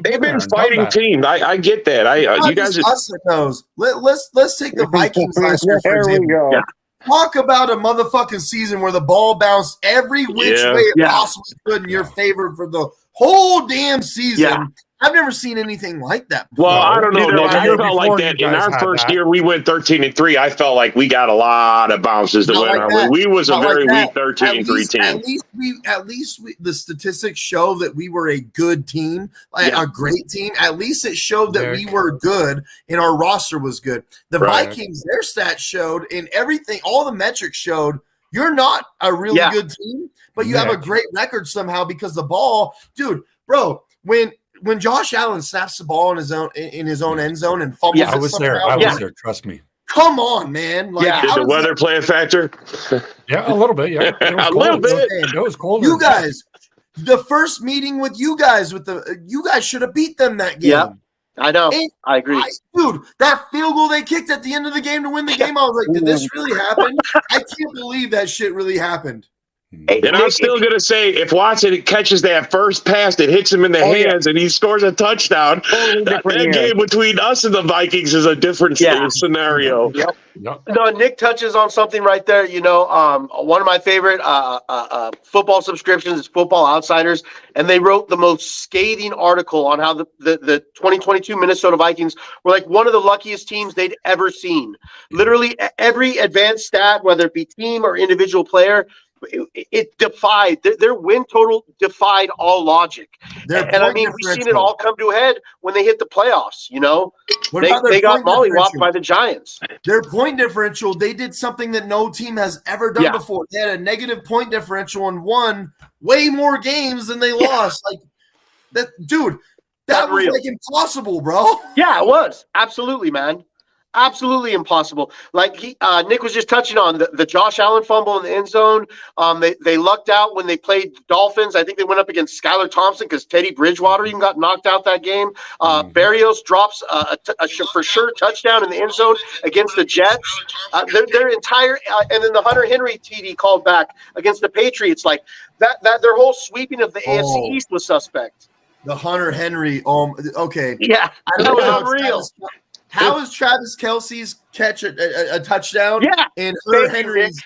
They've been fighting teams. I get that. You guys us that knows. Let's take the Vikings last year for example. Yeah. Talk about a motherfucking season where the ball bounced every which way it possibly could in your favor for the whole damn season. Yeah. I've never seen anything like that before. Well, I don't know, Nick. I felt like that in our first year. We went 13-3. I felt like we got a lot of bounces to win on. We was a very weak 13-3 team. At least the statistics show that we were a good team, a great team. At least it showed that we were good and our roster was good. The Vikings, their stats showed, and everything, all the metrics showed, you're not a really good team, but you have a great record somehow because the ball, dude, bro, when Josh Allen snaps the ball in his own end zone and fumbles, I was there. I was there. Trust me. Come on, man! Did the weather play a factor? Yeah, a little bit. Yeah, a little bit. It was cold. You guys, the first meeting with you guys you guys should have beat them that game. Yeah, I know. I agree, dude. That field goal they kicked at the end of the game to win the game, I was like, did this really happen? I can't believe that shit really happened. And I'm still going to say, if Watson catches that first pass that hits him in the hands and he scores a touchdown, that game between us and the Vikings is a different scenario. Yep. No, Nick touches on something right there. One of my favorite football subscriptions is Football Outsiders, and they wrote the most scathing article on how the 2022 Minnesota Vikings were like one of the luckiest teams they'd ever seen. Literally every advanced stat, whether it be team or individual player, it defied their win total, defied all logic. And I mean, we've seen it all come to a head when they hit the playoffs. They got mollywopped by the Giants. Their point differential, they did something that no team has ever done before. They had a negative point differential and won way more games than they lost. Like that, dude. That was like impossible, bro. Yeah, it was absolutely, man. Absolutely impossible. Like Nick was just touching on the Josh Allen fumble in the end zone. They lucked out when they played Dolphins. I think they went up against Skylar Thompson because Teddy Bridgewater even got knocked out that game. Barrios drops a for sure touchdown in the end zone against the Jets. Their entire and then the Hunter Henry TD called back against the Patriots. Like that their whole sweeping of the AFC East was suspect. The Hunter Henry. Okay. Yeah, I don't know how real. How is Travis Kelce's catch a touchdown? Yeah, and Hunter Henry's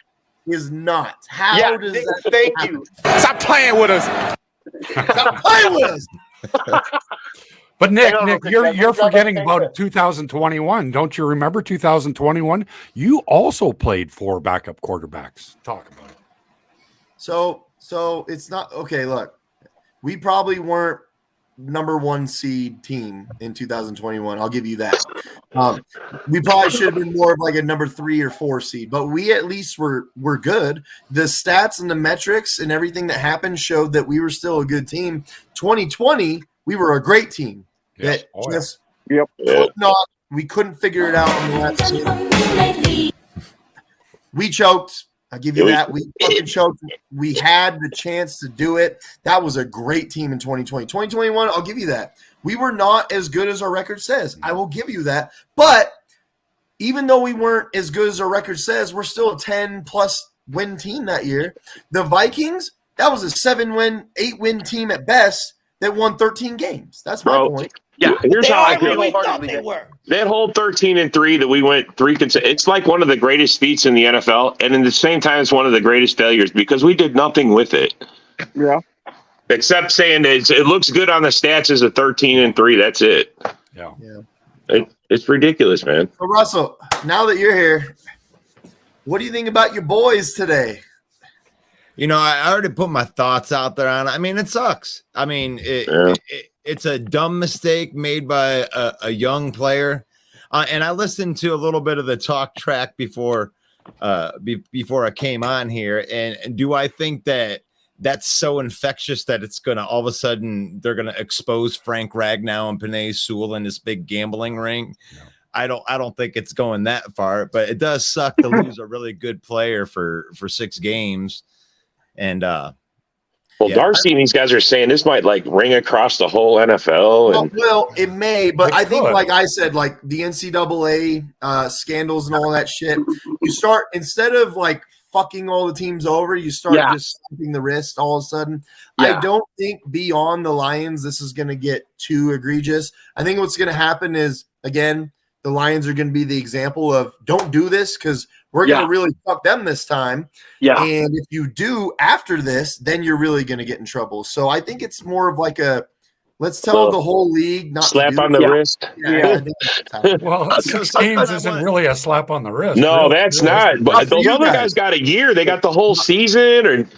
is not. How does that? Thank happen? you. Stop playing with us. Stop playing with us. But Nick, you're forgetting about 2021. Don't you remember 2021? You also played 4 backup quarterbacks. Talk about it. So it's not okay. Look, we probably weren't number 1 seed team in 2021. I'll give you that. We probably should have been more of like a number 3 or 4 seed, but we at least were good. The stats and the metrics and everything that happened showed that we were still a good team. 2020, we were a great team. Yes. We couldn't figure it out in the last year. We choked. I'll give you that. We fucking choked. We had the chance to do it. That was a great team in 2020. 2021, I'll give you that. We were not as good as our record says. I will give you that. But even though we weren't as good as our record says, we're still a 10-plus win team that year. The Vikings, that was a 7-win, 8-win team at best that won 13 games. That's my point. Yeah, here's how I feel. They were. That whole 13-3 that we went 3 it's like one of the greatest feats in the NFL, and in the same time, it's one of the greatest failures because we did nothing with it. Yeah. Except saying that it looks good on the stats as a 13-3. That's it. Yeah. It's ridiculous, man. So Russell, now that you're here, what do you think about your boys today? You know, I already put my thoughts out there on it. I mean, it sucks. I mean, it's a dumb mistake made by a young player. And I listened to a little bit of the talk track before I came on here. And do I think that that's so infectious that it's going to all of a sudden they're going to expose Frank Ragnow and Penei Sewell in this big gambling ring? No. I don't think it's going that far, but it does suck to lose a really good player for 6 games. And Darcy and these guys are saying this might like ring across the whole NFL. Well, it may, but I think, like I said, like the NCAA scandals and all that shit, you start, instead of like fucking all the teams over, you start just slapping the wrist all of a sudden. I don't think beyond the Lions this is going to get too egregious. I think what's going to happen is, again, the Lions are going to be the example of don't do this because we're going to really fuck them this time. Yeah. And if you do after this, then you're really going to get in trouble. So I think it's more of like a let's tell the whole league not slap to do on the wrist. Well, 6 games isn't really a slap on the wrist. No, really. That's not. But those other guys got a year. They got the whole season.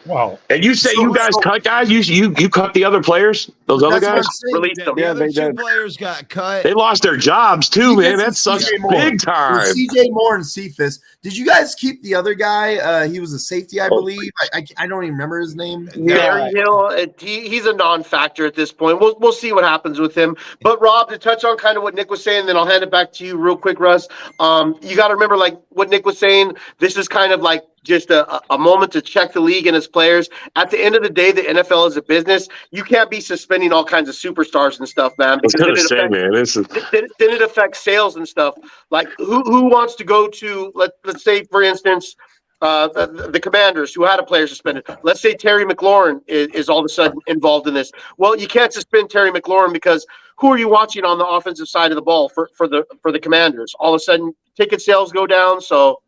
And you say you guys cut guys. You cut the other players. Those other guys released them. Yeah, the 2 players got cut. They lost their jobs too, man. That sucks big time. CJ Moore and Cephas. Did you guys keep the other guy? He was a safety, I believe. I don't even remember his name. Barry Hill. He's a non-factor at this point. We'll see what happens with him. But Rob, to touch on kind of what Nick was saying, then I'll hand it back to you real quick, Russ. You got to remember, like what Nick was saying, this is kind of like just a moment to check the league and its players. At the end of the day, the NFL is a business. You can't be suspending all kinds of superstars and stuff, man. Because then it affects sales and stuff. Like who wants to go to, let's say, for instance, the Commanders, who had a player suspended. Let's say Terry McLaurin is all of a sudden involved in this. Well, you can't suspend Terry McLaurin because who are you watching on the offensive side of the ball for the Commanders? All of a sudden, ticket sales go down. So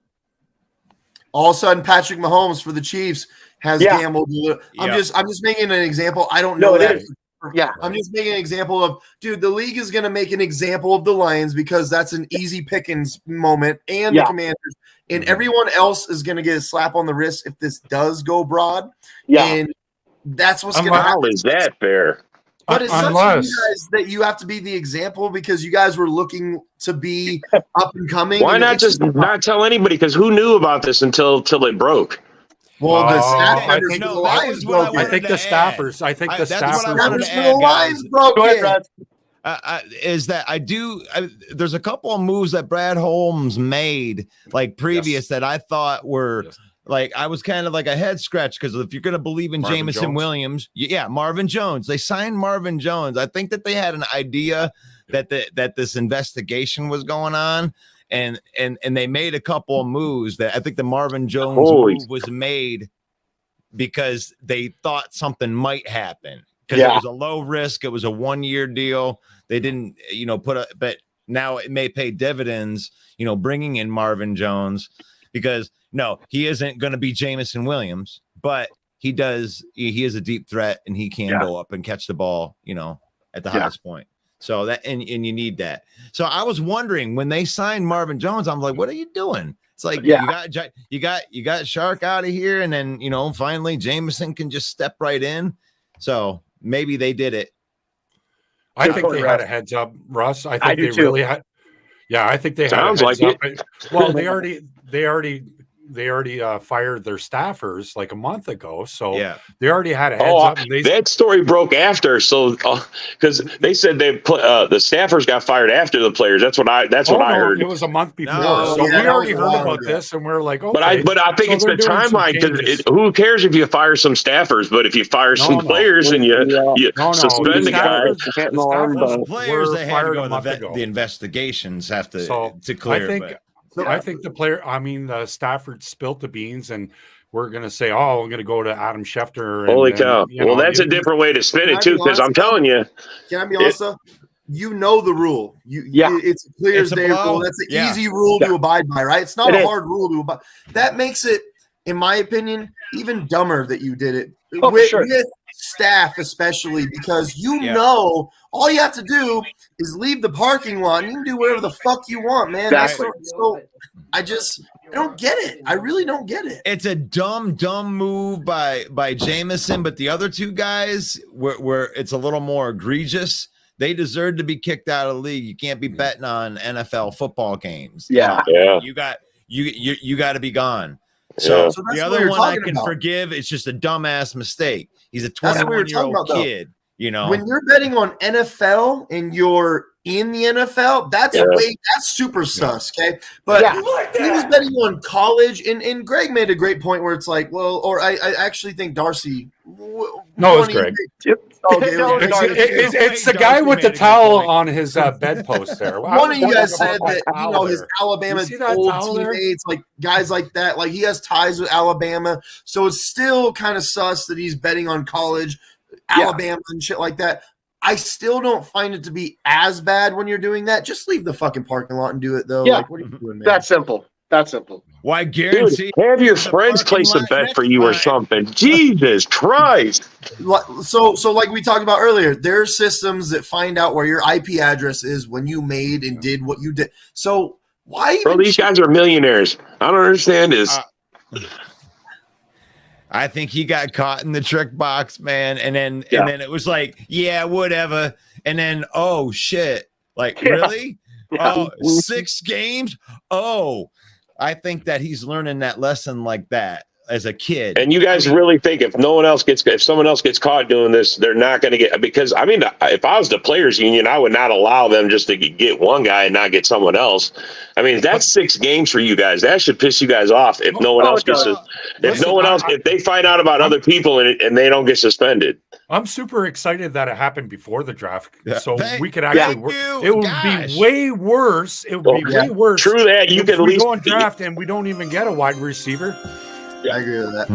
all of a sudden, Patrick Mahomes for the Chiefs has gambled. I'm just making an example. I don't know that. I'm just making an example of, dude, the league is going to make an example of the Lions because that's an easy pickings moment, and the Commanders, and everyone else is going to get a slap on the wrist if this does go broad. And that's what's going to happen. How is that fair? But it's such for you guys that you have to be the example because you guys were looking to be up and coming. Why not just not tell anybody? Because who knew about this until it broke? Well, the staffers, I think the Lions broke. I think the staffers. I think the Lions broke. Is that there's a couple of moves that Brad Holmes made like previous that I thought were like, I was kind of like a head scratch because if you're going to believe in Jameson Williams, Marvin Jones, they signed Marvin Jones. I think that they had an idea that this investigation was going on. And they made a couple of moves that I think the Marvin Jones move was made because they thought something might happen because it was a low risk. It was a 1-year deal. They didn't, but now it may pay dividends, bringing in Marvin Jones because no, he isn't going to be Jameson Williams, but he is a deep threat and he can go up and catch the ball, at the highest point. So that, and you need that. So I was wondering when they signed Marvin Jones, I'm like, what are you doing? It's like, you got Shark out of here. And then, finally Jameson can just step right in. So maybe they did it. I think they had a heads up, Russ. I think they really had. Yeah, I think they Sounds had a heads like up. Well, they already fired their staffers like a month ago, so they already had a heads up. And that story broke after, so because they said the staffers got fired after the players. That's what I heard. It was a month before, so we already heard about this, and we're like, okay. But I think it's the timeline because who cares if you fire some staffers, but if you fire some players and you suspend the guy, the players they had to go the investigations have to clear. I think the Stafford spilt the beans, and we're going to say, oh, we're going to go to Adam Schefter. Holy cow. Well, that's a different way to spin it, too, because I'm telling you. Can I be honest, though? You know the rule. It's a clear as day rule. That's an easy rule to abide by, right? It's not a hard rule to abide. That makes it, in my opinion, even dumber that you did it with staff, especially because know all you have to do is leave the parking lot and you can do whatever the fuck you want, man. So I don't get it. I really don't get it. It's a dumb move by Jameson, but the other two guys where it's a little more egregious. They deserve to be kicked out of the league. You can't be betting on NFL football games. Yeah. You got to be gone. So the other one I can forgive. It's just a dumbass mistake. He's a 21-year-old kid. You know, when you're betting on NFL and you're in the NFL, that's super sus. Okay, but he was betting on college, and Greg made a great point where it's like, well, or I actually think Darcy. No, it's Greg. It's the guy with the towel on his bedpost there. One of you guys said that his Alabama old teammates, like guys like that, like he has ties with Alabama, so it's still kind of sus that he's betting on college, Alabama and shit like that. I still don't find it to be as bad when you're doing that. Just leave the fucking parking lot and do it though. Like, what are you doing, man? That's simple. Well, I guarantee. Dude, have your friends place a bet for you or something. Jesus Christ. So like we talked about earlier, there are systems that find out where your IP address is when you made and did what you did. So why? Bro, these guys are millionaires. I don't understand this. I think he got caught in the trick box, man. And then it was like, yeah, whatever. And then, oh shit. Like, really? Oh, 6 games? Oh, I think that he's learning that lesson like that as a kid. And you guys really think if someone else gets caught doing this, they're not going to get, because I mean, if I was the players union, I would not allow them just to get one guy and not get someone else. I mean, that's 6 games for you guys. That should piss you guys off if no one else gets if they find out about other people and they don't get suspended. I'm super excited that it happened before the draft, so we could actually work. It would be way worse. It would be way worse. True that. You can at least go on draft and we don't even get a wide receiver. I agree with that.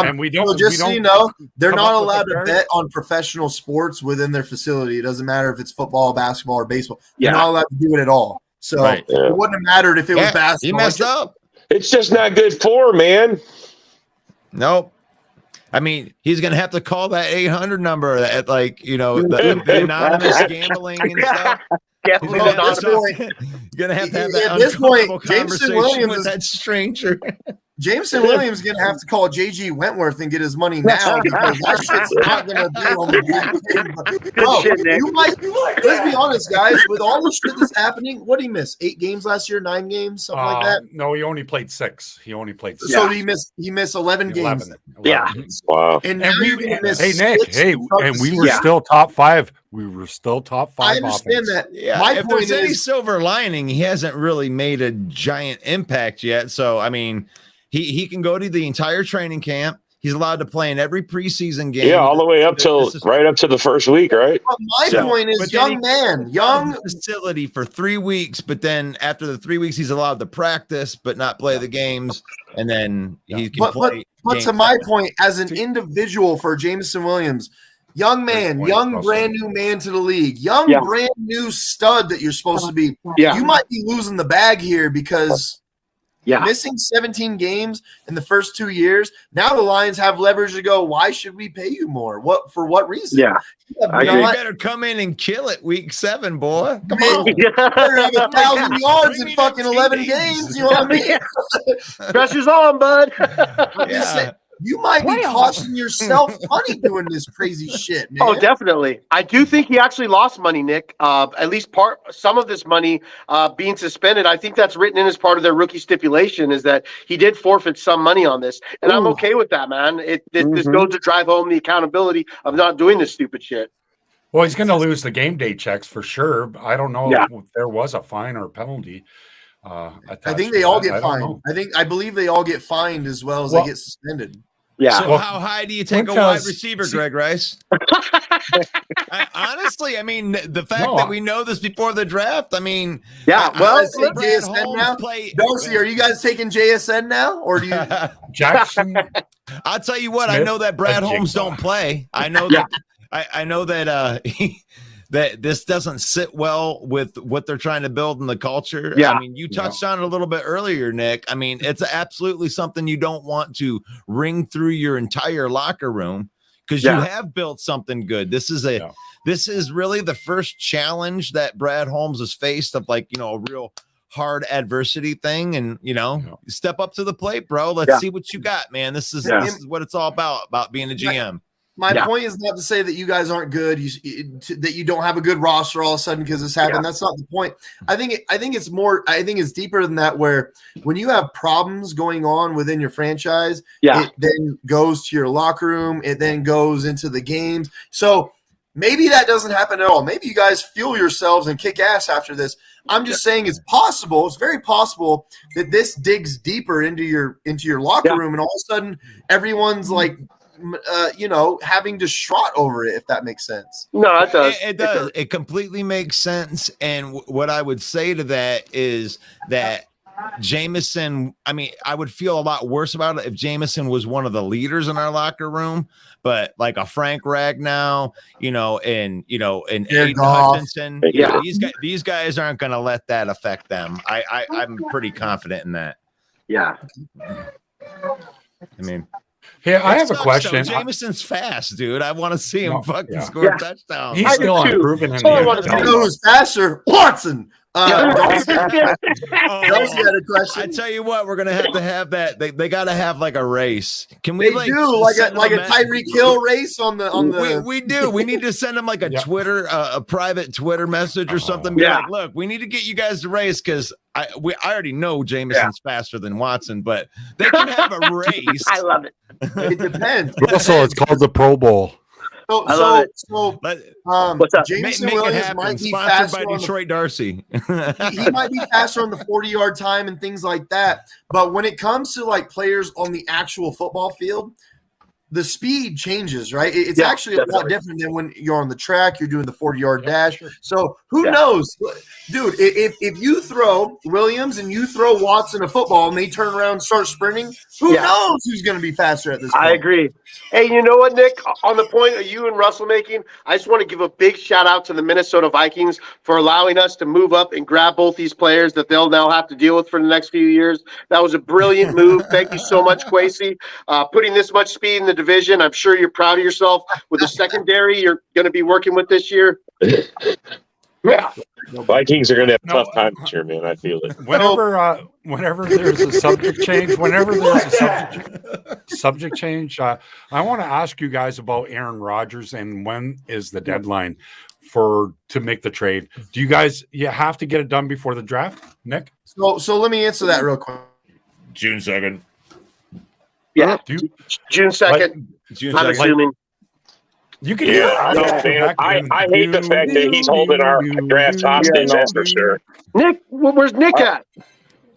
And we don't. So you know, they're not allowed to bet on professional sports within their facility. It doesn't matter if it's football, basketball, or baseball. They're not allowed to do it at all. So it wouldn't have mattered if it was basketball. He messed up. It's just not good form, man. Nope. I mean, he's going to have to call that 800 number at the anonymous gambling and stuff. You're going to have that at this point, Jameson Williams with that stranger. Jameson Williams is going to have to call J.G. Wentworth and get his money now because that shit's not going to be on the back. Bro, let's be honest, guys. With all the shit that's happening, what did he miss? 8 games last year, 9 games, something like that? No, he only played 6. So he missed 11 games. 11. Yeah. Wow. And we were still top 5. We were still top 5. I understand that. Yeah. My if point there's any is, silver lining, he hasn't really made a giant impact yet. So, I mean, he can go to the entire training camp. He's allowed to play in every preseason game. Yeah, all the way up till right up to the first week, right? But my point is, young facility for 3 weeks, but then after the 3 weeks, he's allowed to practice but not play the games, and then he can play. But to my point, as an individual for Jameson Williams, young man, brand new man to the league, brand new stud that you're supposed to be. You might be losing the bag here because. Missing 17 games in the first 2 years. Now the Lions have leverage to go, why should we pay you more? For what reason? You better come in and kill it week 7, boy. Come on. You better have 1,000 yards in fucking 11 games. You know what I mean? Pressure's on, bud. You might be costing yourself money doing this crazy shit, man. Oh, definitely. I do think he actually lost money, Nick. At least some of this money being suspended. I think that's written in as part of their rookie stipulation is that he did forfeit some money on this, and I'm okay with that, man. This goes to drive home the accountability of not doing this stupid shit. Well, he's going to lose the game day checks for sure. I don't know if there was a fine or a penalty. I think they all get fined. I believe they all get fined as well as they get suspended. Yeah. So how high do you take a wide receiver, Greg Rice? Honestly, I mean, the fact that we know this before the draft, I mean, JSN now. Darcy, are you guys taking JSN now, or do you Jackson? I'll tell you what. Smith, I know that Brad Holmes don't play. I know that. I know that that this doesn't sit well with what they're trying to build in the culture. Yeah. I mean, you touched on it a little bit earlier, Nick. I mean, it's absolutely something you don't want to ring through your entire locker room because you have built something good. This is really the first challenge that Brad Holmes has faced of a real hard adversity thing. And, step up to the plate, bro. Let's see what you got, man. This is what it's all about being a GM. My point is not to say that you guys aren't good, that you don't have a good roster all of a sudden because this happened. That's not the point. I think it's more. I think it's deeper than that. Where when you have problems going on within your franchise, it then goes to your locker room. It then goes into the games. So maybe that doesn't happen at all. Maybe you guys fuel yourselves and kick ass after this. I'm just saying it's possible. It's very possible that this digs deeper into your locker room, and all of a sudden everyone's like, having distraught over it, if that makes sense. No, it does. It does. It completely makes sense. And what I would say to that is that Jameson, I mean, I would feel a lot worse about it if Jameson was one of the leaders in our locker room, but like a Frank Ragnow, and Aiden Hutchinson, these guys aren't going to let that affect them. I'm pretty confident in that. Yeah. I mean, yeah, I have a question. Jameson's fast, dude. I want to see him fucking score a touchdown. He's still unproven in the NFL. Who's faster? Watson. Darcy had a question. I tell you what, we're gonna have that. They got to have like a race. Can we like a Tyreek Hill race on the? We do. We need to send them like a Twitter, a private Twitter message or something. Be like, look, we need to get you guys to race because I already know Jameson's faster than Watson, but they can have a race. I love it. It depends. Also, it's called the Pro Bowl. So, what's up? Jameson Williams might be faster by Detroit Darcy. he might be faster on the 40-yard time and things like that. But when it comes to like players on the actual football field, the speed changes, right? It's actually a lot different than when you're on the track, you're doing the 40-yard dash. So who knows? Dude, if you throw Williams and you throw Watson a football and they turn around and start sprinting, who knows who's going to be faster at this point? I agree. Hey, you know what, Nick? On the point of you and Russell making, I just want to give a big shout out to the Minnesota Vikings for allowing us to move up and grab both these players that they'll now have to deal with for the next few years. That was a brilliant move. Thank you so much, Kwesi. Putting this much speed in the division. I'm sure you're proud of yourself with the secondary you're going to be working with this year. Yeah. Vikings are going to have a tough time this year, man. I feel it. Whenever there's a subject change, I want to ask you guys about Aaron Rodgers and when is the deadline to make the trade? Do you guys have to get it done before the draft, Nick? So let me answer that real quick. June 2nd. Yeah, June 2nd. I'm assuming. You can I hate the fact that he's holding our draft hostage, that's for sure. Nick, where's Nick at?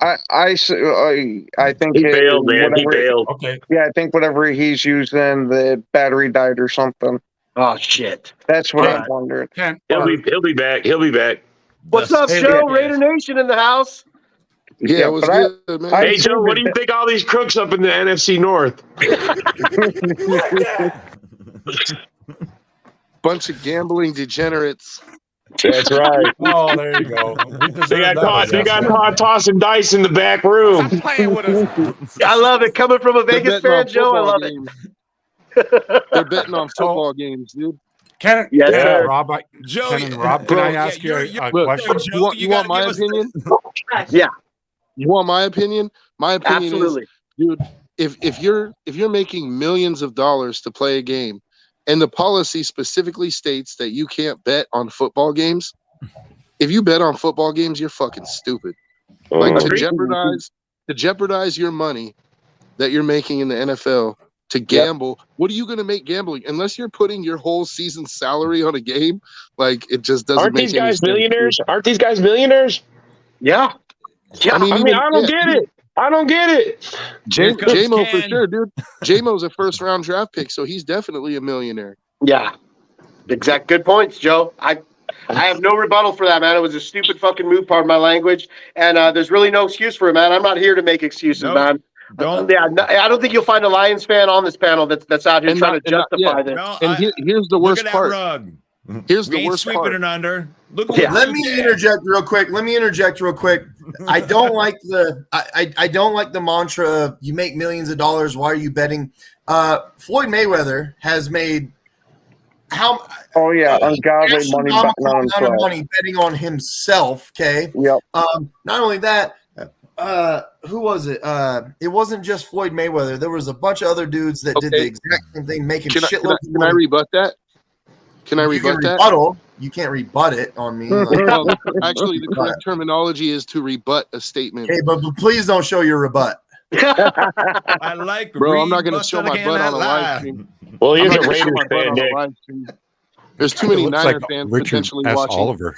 I think he bailed, man. He bailed. Okay. Yeah, I think whatever he's using, the battery died or something. Oh shit. That's what I'm wondering. He'll be back. He'll be back. What's up, Joe? Raider Nation in the house. Yeah, it was good, man. Hey, Joe, what do you think all these crooks up in the NFC North? Bunch of gambling degenerates. That's right. Oh, there you go. They got caught tossing dice in the back room. Stop playing with us. I love it. Coming from a Vegas fan, Joe, I love it. They're betting on football games, dude. Ken and Rob, can I ask you a question? You want my opinion? Yeah. You want my opinion? My opinion is, dude, if you're making millions of dollars to play a game, and the policy specifically states that you can't bet on football games, if you bet on football games, you're fucking stupid. Like to jeopardize your money that you're making in the NFL to gamble. What are you going to make gambling unless you're putting your whole season's salary on a game? Like it just doesn't. Aren't make these any guys sense. millionaires? Aren't these guys millionaires? Yeah. I mean, I don't get it. I don't get it. J-Mo for sure, dude. J-Mo's a first-round draft pick, so he's definitely a millionaire. Yeah. Exact. Good points, Joe. I have no rebuttal for that, man. It was a stupid fucking move, pardon my language. And there's really no excuse for it, man. I'm not here to make excuses, man. I don't think you'll find a Lions fan on this panel that's out here trying to justify this. Here's the worst part. Here's the worst part. It under. Let me interject real quick. I don't like I don't like the mantra of you make millions of dollars. Why are you betting? Floyd Mayweather has made ungodly money betting on himself. Okay. Yep. Not only that, who was it? It wasn't just Floyd Mayweather. There was a bunch of other dudes that did the exact same thing, making shitloads. Can I rebut that? Can I rebut that? You can't rebut it on me. Actually, the correct terminology is to rebut a statement. Okay, but please don't show your rebut. I like, bro. I'm not going to show my butt on a live stream. Well, he's a Raiders fan, Nick. There's too many Niner fans potentially watching. Oliver.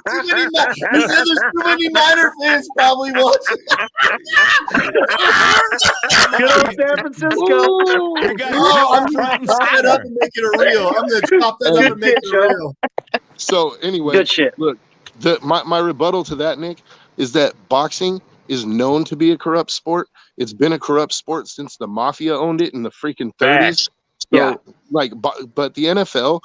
There's too many Niner fans probably watching. Good old San Francisco. I'm going to chop that up and make it a reel. I'm going to chop that up and make it a reel. So anyway, good shit. Look, my rebuttal to that, Nick, is that boxing is known to be a corrupt sport. It's been a corrupt sport since the mafia owned it in the freaking 30s. So, but the NFL,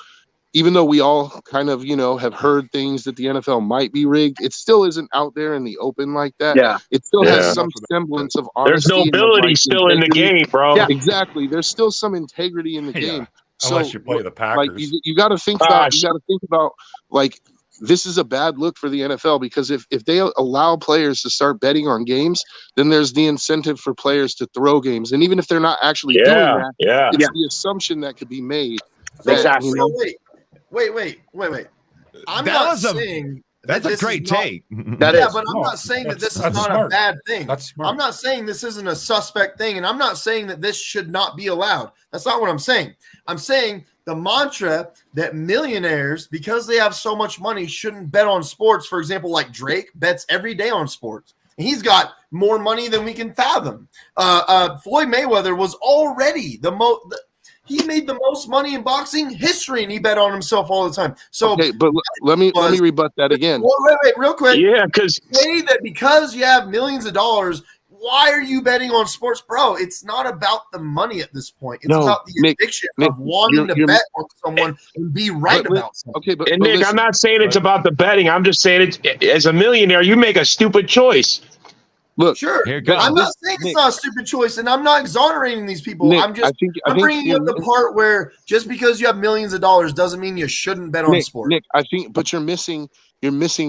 even though we all kind of, have heard things that the NFL might be rigged, it still isn't out there in the open like that. Yeah. It still has some semblance of honesty. There's nobility still in the game, bro. Yeah, exactly. There's still some integrity in the game. Unless you play the Packers. Like you got to think about like this is a bad look for the NFL because if they allow players to start betting on games, then there's the incentive for players to throw games. And even if they're not actually doing that, it's the assumption that could be made. Exactly. Wait. I'm not saying that's a great take. But I'm not saying that this is not a bad thing. I'm not saying this isn't a suspect thing, and I'm not saying that this should not be allowed. That's not what I'm saying. I'm saying the mantra that millionaires, because they have so much money, shouldn't bet on sports. For example, like Drake bets every day on sports. And he's got more money than we can fathom. Floyd Mayweather was already he made the most money in boxing history, and he bet on himself all the time. So, okay, but let me rebut that again. Wait, real quick. Yeah, because say that because you have millions of dollars, why are you betting on sports, bro? It's not about the money at this point. It's about the addiction of wanting to bet on someone and be right about something. Okay, but Nick, listen, I'm not saying it's about the betting. I'm just saying as a millionaire, you make a stupid choice. Look, sure. I'm not saying it's not a stupid choice, and I'm not exonerating these people. Nick, I'm bringing up the part where just because you have millions of dollars doesn't mean you shouldn't bet on sports. Nick, but you're missing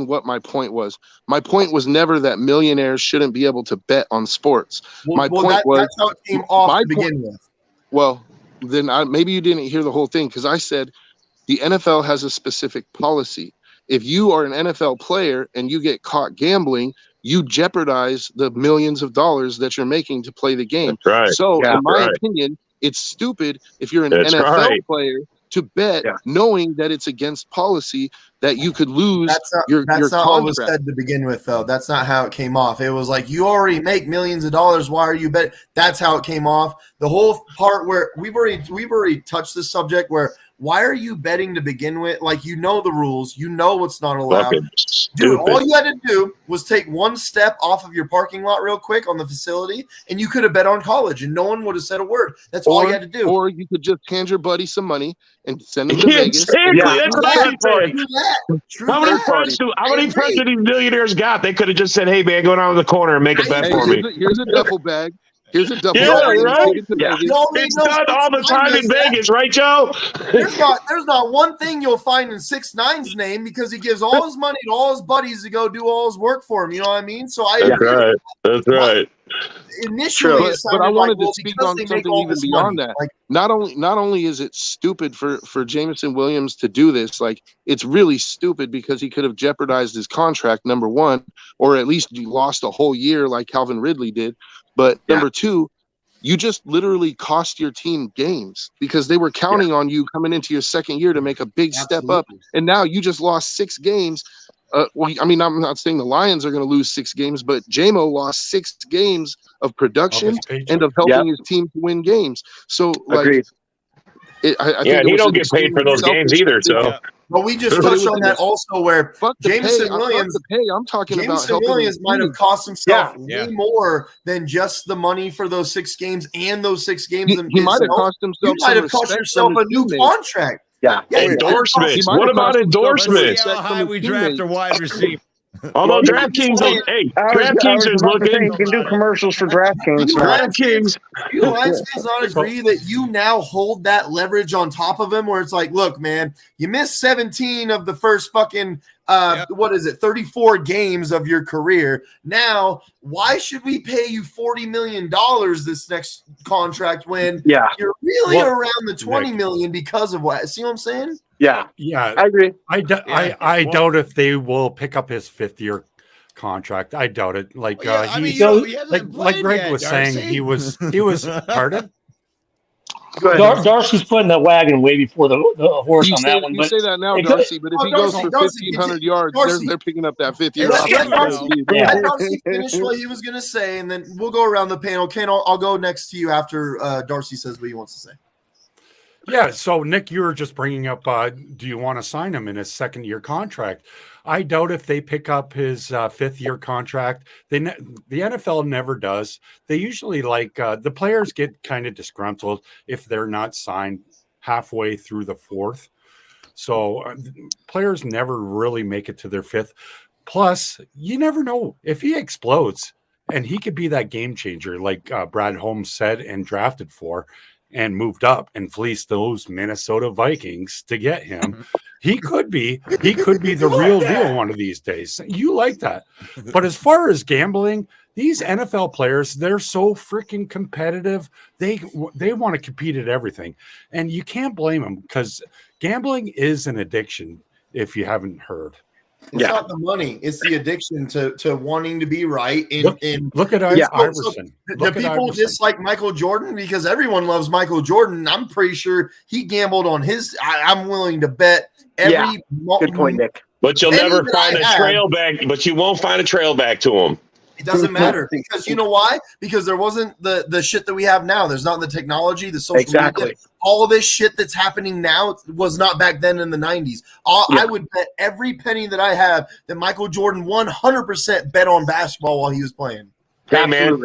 what my point was. My point was never that millionaires shouldn't be able to bet on sports. My point was that's how it came off to begin with. Well, then maybe you didn't hear the whole thing because I said the NFL has a specific policy. If you are an NFL player and you get caught gambling, you jeopardize the millions of dollars that you're making to play the game. That's right. So, in my opinion, it's stupid if you're an NFL player to bet knowing that it's against policy that you could lose your That's not contract. what was said to begin with, though. That's not how it came off. It was like, you already make millions of dollars. Why are you betting? That's how it came off. The whole part where we've already touched this subject where why are you betting to begin with? Like, you know the rules. You know what's not allowed. Dude, all you had to do was take one step off of your parking lot real quick on the facility, and you could have bet on college, and no one would have said a word. That's all you had to do. Or you could just hand your buddy some money and send him to Vegas. Exactly. That's what I'm saying. How many friends do these millionaires got? They could have just said, hey, man, go down to the corner and make a bet for me. Here's a duffel bag. Here's a double. Yeah, right. Yeah. It's done all the time in Vegas, right, Joe? There's not one thing you'll find in 6ix9ine's name because he gives all his money to all his buddies to go do all his work for him. You know what I mean? So That's right. That's right. Initially, but I wanted to well, speak because on they something make all even this beyond money. that. Like, Not only is it stupid for Jameson Williams to do this, like it's really stupid because he could have jeopardized his contract, number one, or at least you lost a whole year like Calvin Ridley did. But number two, you just literally cost your team games because they were counting on you coming into your second year to make a big step up, and now you just lost 6 games. Well, I mean, I'm not saying the Lions are going to lose 6 games, but JMO lost 6 games of production and of helping his team to win games. So, like, I think he don't get paid for those games either. So, but we just touched on that also, where Jameson Williams. I'm talking about Jameson helping Williams might have cost himself way Yeah. more than just the money for those 6 games and those 6 games. He might have cost himself. You might have cost yourself a new contract. Yeah. Endorsements. What about endorsements? How high we draft a wide receiver. Although DraftKings, DraftKings is looking. You can do commercials for DraftKings. DraftKings. You Lions fans not agree that you now hold that leverage on top of him, where it's like, look, man, you missed 17 of the first fucking 34 games of your career. Now, why should we pay you $40 million this next contract when you're really around the $20 million because of what? See what I'm saying? Yeah, I agree. I doubt if they will pick up his 5th-year contract. I doubt it. Like like Greg was saying, he was pardon. Darcy's putting the wagon way before the horse on that one. You say that now, Darcy, but if he goes for 1,500 yards, they're picking up that 5th year. Let Darcy finish what he was going to say, and then we'll go around the panel. Ken, I'll go next to you after Darcy says what he wants to say. Yeah, so Nick, you were just bringing up, do you want to sign him in his 2nd-year contract? I doubt if they pick up his 5th-year contract. The NFL never does. They usually the players get kind of disgruntled if they're not signed halfway through the 4th. So players never really make it to their 5th. Plus, you never know if he explodes, and he could be that game changer, like Brad Holmes said and drafted for, and moved up and fleeced those Minnesota Vikings to get him. He could be the real deal one of these days. You like that. But as far as gambling, these NFL players, they're so freaking competitive. They want to compete at everything. And you can't blame them because gambling is an addiction, if you haven't heard. It's not the money; it's the addiction to wanting to be right. Look at Iverson. Do people dislike Michael Jordan because everyone loves Michael Jordan? I'm pretty sure he gambled on his. I'm willing to bet every. Good point, Nick. But you'll never find a trail back. But you won't find a trail back to him. It doesn't matter because you know why? Because there wasn't the shit that we have now. There's not the technology, the social media. All of this shit that's happening now was not back then in the 90s. I would bet every penny that I have that Michael Jordan 100% bet on basketball while he was playing. Hey, man,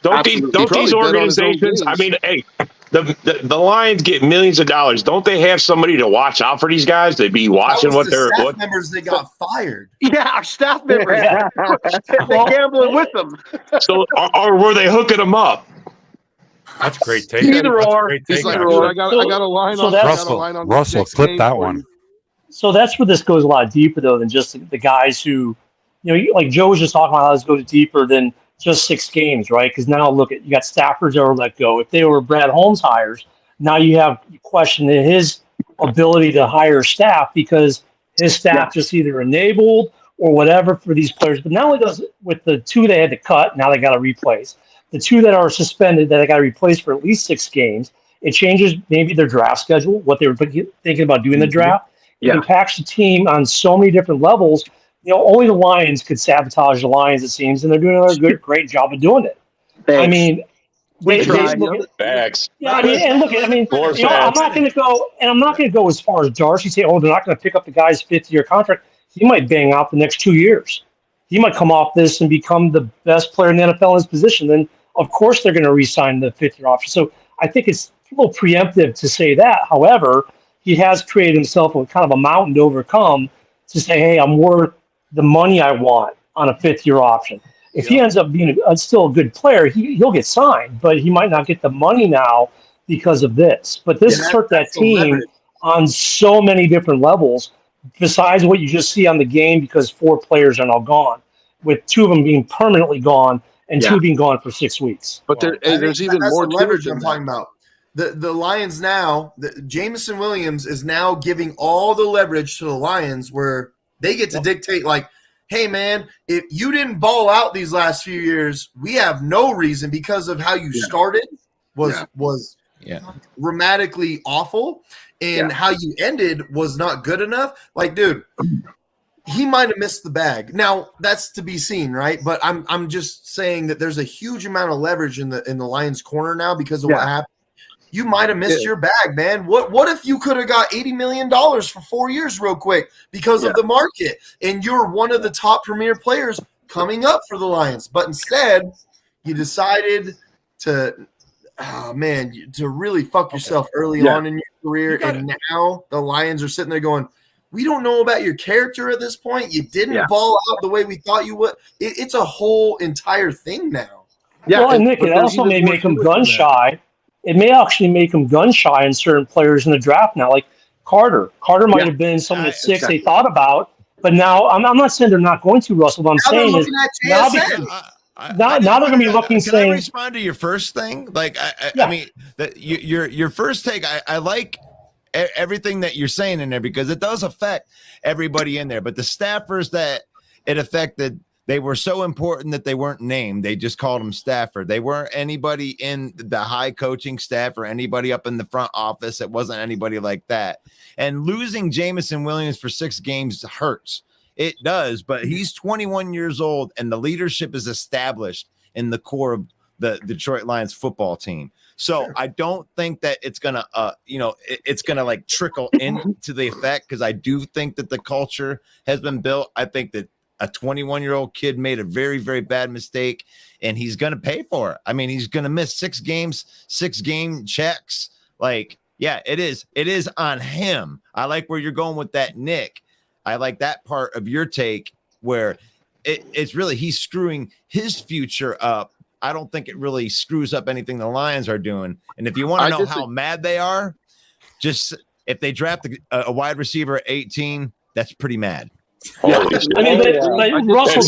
don't these organizations, I mean, hey, the Lions get millions of dollars. Don't they have somebody to watch out for these guys? They'd be watching what they're staff members that got fired. Yeah, our staff members. They're gambling with them. So, or were they hooking them up? That's great take. Either or. He's like, dude, I got a line on Russell, clip that one. So that's where this goes a lot deeper, though, than just the guys who, like Joe was just talking about how this goes deeper than just 6 games, right? Because now look at, you got staffers that were let go. If they were Brad Holmes hires, now you question his ability to hire staff because his staff just either enabled or whatever for these players. But not only does with the 2 they had to cut, now they got to replace. The 2 that are suspended that they got to replace for at least 6 games. It changes maybe their draft schedule, what they were thinking about doing the draft. It impacts the team on so many different levels. Only the Lions could sabotage the Lions, it seems, and they're doing a great job of doing it. Thanks. I mean, Facts. Yeah, I'm not going to go as far as Darcy saying, they're not going to pick up the guy's 5th-year contract. He might bang out the next 2 years. He might come off this and become the best player in the NFL in his position. Then, of course, they're going to re-sign the 5th-year option. So I think it's a little preemptive to say that. However, he has created himself a kind of a mountain to overcome to say, hey, I'm worth the money I want on a 5th-year option. If he ends up being still a good player, he'll get signed, but he might not get the money now because of this. But this hurt that team on so many different levels, besides what you just see on the game, because 4 players are now gone, with 2 of them being permanently gone and 2 being gone for 6 weeks. But there's even more the to leverage it I'm than talking about. The Lions now, Jameson Williams is now giving all the leverage to the Lions, where they get to dictate, like, hey, man, if you didn't ball out these last few years, we have no reason, because of how you started was dramatically awful, and how you ended was not good enough. Like, dude, he might have missed the bag. Now, that's to be seen, right? But I'm just saying that there's a huge amount of leverage in the Lions' corner now because of what happened. You might have missed your bag, man. What if you could have got $80 million for 4 years real quick because of the market, and you're one of the top premier players coming up for the Lions? But instead, you decided to really fuck yourself early on in your career, and now the Lions are sitting there going, we don't know about your character at this point. You didn't ball out the way we thought you would. It's a whole entire thing now. Yeah, well, and Nick, it also may make him gun shy. It may actually make him gun shy in certain players in the draft now, like Carter. Carter might have been some of the 6 they thought about, but now I'm not saying they're not going to, Russell. What I'm saying is now they're going to be looking. Can I respond to your first thing? Like, I mean, your first take. I like everything that you're saying in there, because it does affect everybody in there. But the staffers that it affected, they were so important that they weren't named. They just called them staffer. They weren't anybody in the high coaching staff or anybody up in the front office. It wasn't anybody like that. And losing Jameson Williams for 6 games hurts. It does, but he's 21 years old, and the leadership is established in the core of the Detroit Lions football team. So I don't think that it's gonna, it's gonna like trickle into the effect, because I do think that the culture has been built. I think that a 21-year-old kid made a very, very bad mistake, and he's going to pay for it. I mean, he's going to miss 6 games, 6-game checks. Like, yeah, it is. It is on him. I like where you're going with that, Nick. I like that part of your take, where it's really he's screwing his future up. I don't think it really screws up anything the Lions are doing. And if you want to know how mad they are, just if they draft a wide receiver at 18, that's pretty mad. I mean, but Russell,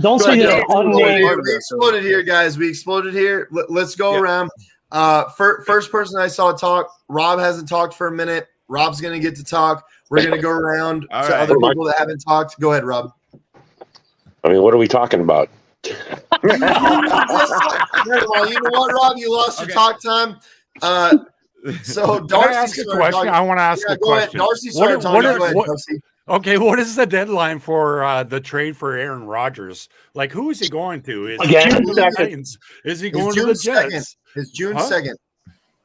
don't say that unnamed. We exploded here, guys. We exploded here. Let's go around. First person I saw talk, Rob hasn't talked for a minute. Rob's going to get to talk. We're going to go around to other people that haven't talked. Go ahead, Rob. I mean, what are we talking about? You know what, Rob? You lost your talk time. So Darcy, can I ask a question? I want to ask a question. Darcy started talking. Go ahead, Darcy. Okay, what is the deadline for the trade for Aaron Rodgers? Like, who is he going to? Is he going to the Titans? Is he going to the Jets? It's June 2nd.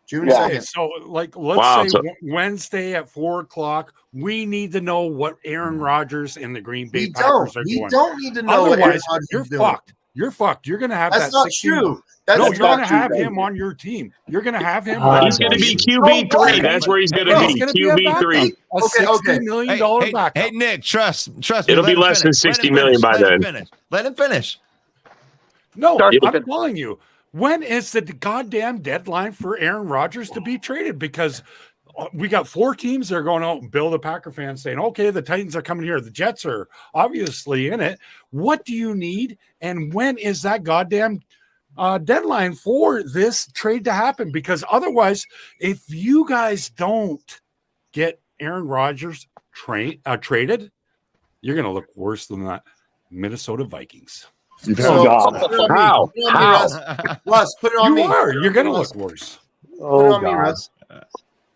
June 2nd. Okay, so, like, let's say Wednesday at 4:00, we need to know what Aaron Rodgers and the Green Bay Packers are doing. We don't need to know what Aaron Rodgers is doing. Fucked. You're fucked. You're going to have That's that. Not true. That's you're going to have him on your team. You're going to have him. He's going to be QB3. That's where he's going to be. QB3. A $60 million backup. Hey, Nick, trust me. It'll be less than $60 million by then. Let him finish. No, I'm telling you. When is the goddamn deadline for Aaron Rodgers to be traded? Because we got 4 teams that are going out. Bill, the Packer fan, saying, okay, the Titans are coming here. The Jets are obviously in it. What do you need? And when is that goddamn deadline for this trade to happen? Because otherwise, if you guys don't get Aaron Rodgers traded, you're going to look worse than that Minnesota Vikings. Oh, God. How? Russ, put it on me. You're going to look worse. Put it on me, Russ.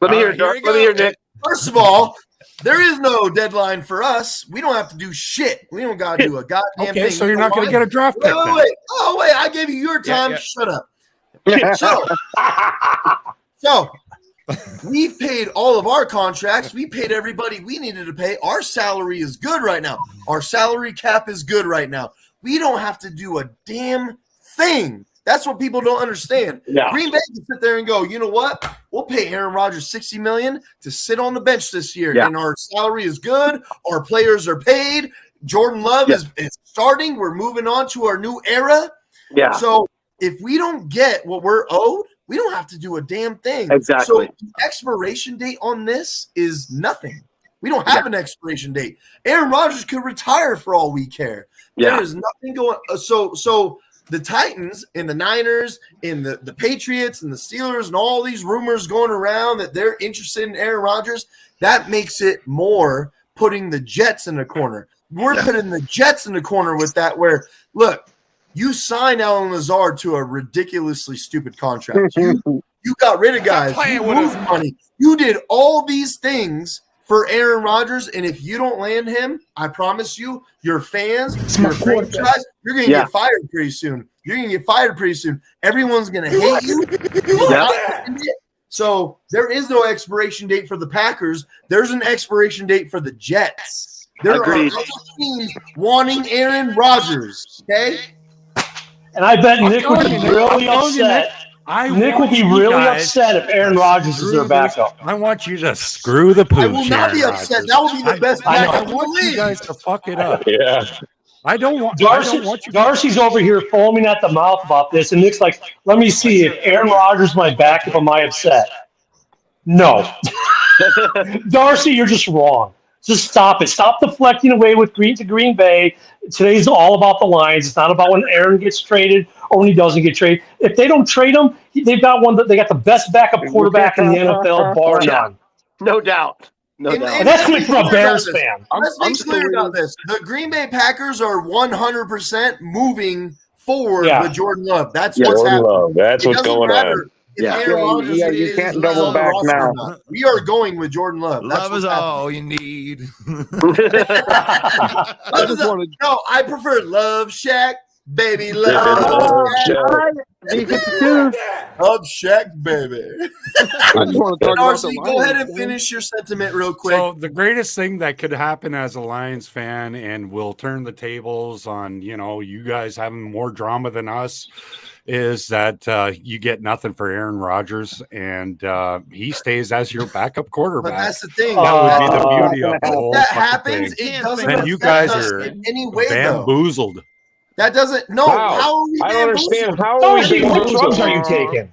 Let me hear Nick. First of all, there is no deadline for us. We don't have to do shit. We don't got to do a goddamn thing. So you're not going to get a draft pick. Wait. Oh, wait. I gave you your time. Shut up. So we've paid all of our contracts. We paid everybody we needed to pay. Our salary is good right now. Our salary cap is good right now. We don't have to do a damn thing. That's what people don't understand. Yeah. Green Bay can sit there and go, you know what? We'll pay Aaron Rodgers $60 million to sit on the bench this year, and our salary is good. Our players are paid. Jordan Love is starting. We're moving on to our new era. Yeah. So if we don't get what we're owed, we don't have to do a damn thing. Exactly. So the expiration date on this is nothing. We don't have an expiration date. Aaron Rodgers could retire for all we care. Yeah. There is nothing going. So the Titans and the Niners and the Patriots and the Steelers and all these rumors going around that they're interested in Aaron Rodgers, that makes it more putting the Jets in the corner. We're putting the Jets in the corner with that where, look, you signed Alan Lazard to a ridiculously stupid contract. You got rid of guys. You moved money. You did all these things for Aaron Rodgers, and if you don't land him, I promise you, your fans, your franchise, you're going to get fired pretty soon. You're going to get fired pretty soon. Everyone's going to hate you. So there is no expiration date for the Packers. There's an expiration date for the Jets. There are other teams wanting Aaron Rodgers, okay? And I bet Nick would be really upset. Nick would be really upset if Aaron Rodgers is their backup. I want you to screw the pooch. I will not be upset. That will be the best backup. I want you guys to fuck it up. Yeah. I don't want Darcy's over here foaming at the mouth about this, and Nick's like, let me see if Aaron Rodgers is my backup, am I upset? No. Darcy, you're just wrong. Just stop it. Stop deflecting away with Green Bay. Today's all about the Lions. It's not about when Aaron gets traded or when he doesn't get traded. If they don't trade him, they got the best backup quarterback in the NFL, bar none. No doubt. And that's coming from a Bears fan. Let's be clear about this. The Green Bay Packers are 100% moving forward with Jordan Love. That's what's happening. That's what's going on. You can't double back now. We are going with Jordan Love. Love is all you need. I prefer Love Shack, baby. Love Shack. Love Shack, baby. I just want to talk about the go ahead and finish your sentiment real quick. So the greatest thing that could happen as a Lions fan, and will turn the tables on, you guys having more drama than us, is that you get nothing for Aaron Rodgers, and he stays as your backup quarterback. But that's the thing. That would be the beauty of the whole that fucking happens, thing. it doesn't And you affect guys us are in any way, though. bamboozled. That doesn't. No, how are we I don't understand. bamboozled? How are we Darcy, what bamboozled? drugs are you taking?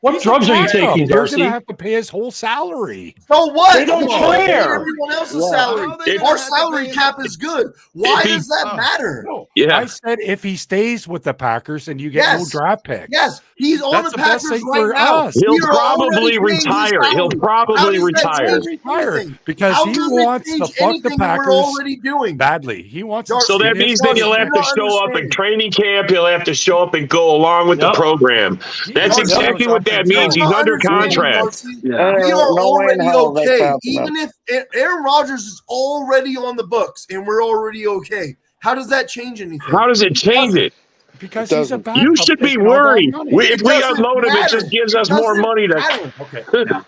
What drugs are you taking, They're Darcy? going to have to pay his whole salary. So what? They don't Pay care. everyone else's salary. Our salary cap is good. Why does that matter? No, Yeah. I said if he stays with the Packers and you get no draft pick. Yes, he's on That's the the best Packers thing right for now. us. He'll We are probably already paying his retire. He'll salary. probably How does that retire. change Retired anything? because How he does it wants to change fuck the anything that Packers we're already doing badly. He wants to So that means then you'll have to show up in training camp. He'll have to show up and go along with the program. That's exactly what that means. He's under contract. We are already okay. Even if Aaron Rodgers is already on the books and we're already okay, how does that change anything? How does it change it? Because he's a backup. You should be taking all that worried. money. If we doesn't unload him, it matter. just gives us It more doesn't money to. matter. Okay.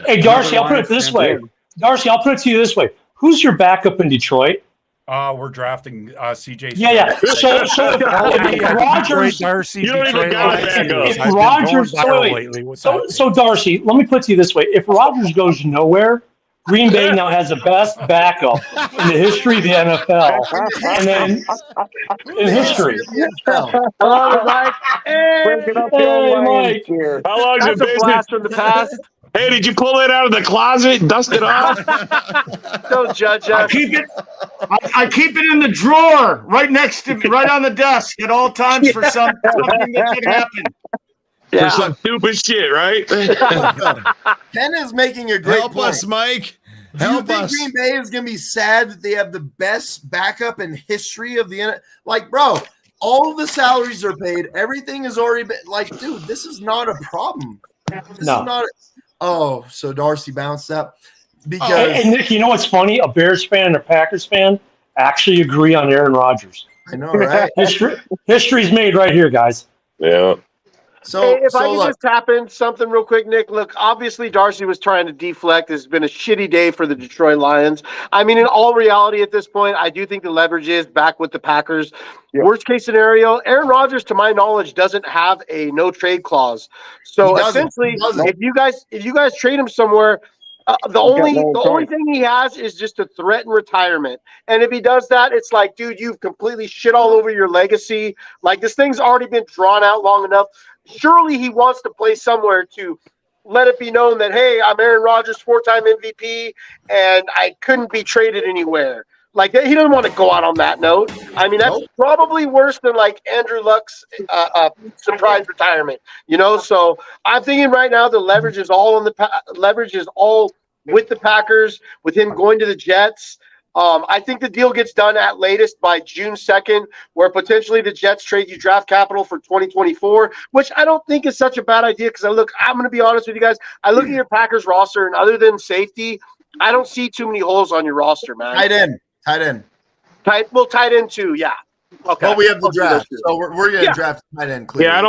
Hey, Darcy, I'll put it this way. Darcy, I'll put it to you this way. Who's your backup in Detroit? We're drafting CJ. Yeah. So if Rodgers, Darcy, You don't even got that go. if Rodgers, so Darcy, let me put it to you this way: if Rodgers goes nowhere, Green Bay now has the best backup in the history of the NFL, and then in history. Mike. Breaking up the Hey, old Mike. here. How long's it That's a been? blast from the past. Hey, did you pull it out of the closet and dust it off? Don't judge I us. keep it. I keep it in the drawer, right next to, right on the desk at all times for something that could happen. For some stupid shit, right? Ken is making a great Help point. us, Mike. Do you Help think us. Green Bay is going to be sad that they have the best backup in history of the NFL? Like, bro, all of the salaries are paid. Everything has already been like, dude, this is not a problem. This is not. So Darcy bounced up because. And Nick, you know what's funny? A Bears fan and a Packers fan actually agree on Aaron Rodgers. I know, right? History's made right here, guys. Yeah. So, Hey, if I so could look, just tap in something real quick, Nick. Look, obviously Darcy was trying to deflect. It's been a shitty day for the Detroit Lions. I mean, in all reality at this point, I do think the leverage is back with the Packers. Yeah. Worst case scenario, Aaron Rodgers, to my knowledge, doesn't have a no trade clause. So He doesn't. essentially, He doesn't. if you guys trade him somewhere, The only thing he has is just to threaten retirement. And if he does that, it's like, dude, you've completely shit all over your legacy. Like, this thing's already been drawn out long enough. Surely he wants to play somewhere to let it be known that, hey, I'm Aaron Rodgers, 4-time MVP, and I couldn't be traded anywhere. Like, he doesn't want to go out on that note. I mean, that's probably worse than like Andrew Luck's surprise retirement. So I'm thinking right now the leverage is all with the Packers, with him going to the Jets. I think the deal gets done at latest by June 2nd, where potentially the Jets trade you draft capital for 2024, which I don't think is such a bad idea because I'm going to be honest with you guys. I look at your Packers roster, and other than safety, I don't see too many holes on your roster, man. Tight end. Tight end too, yeah. Okay. Well, we have the draft, so we're going to draft tight end. Clearly. Yeah, I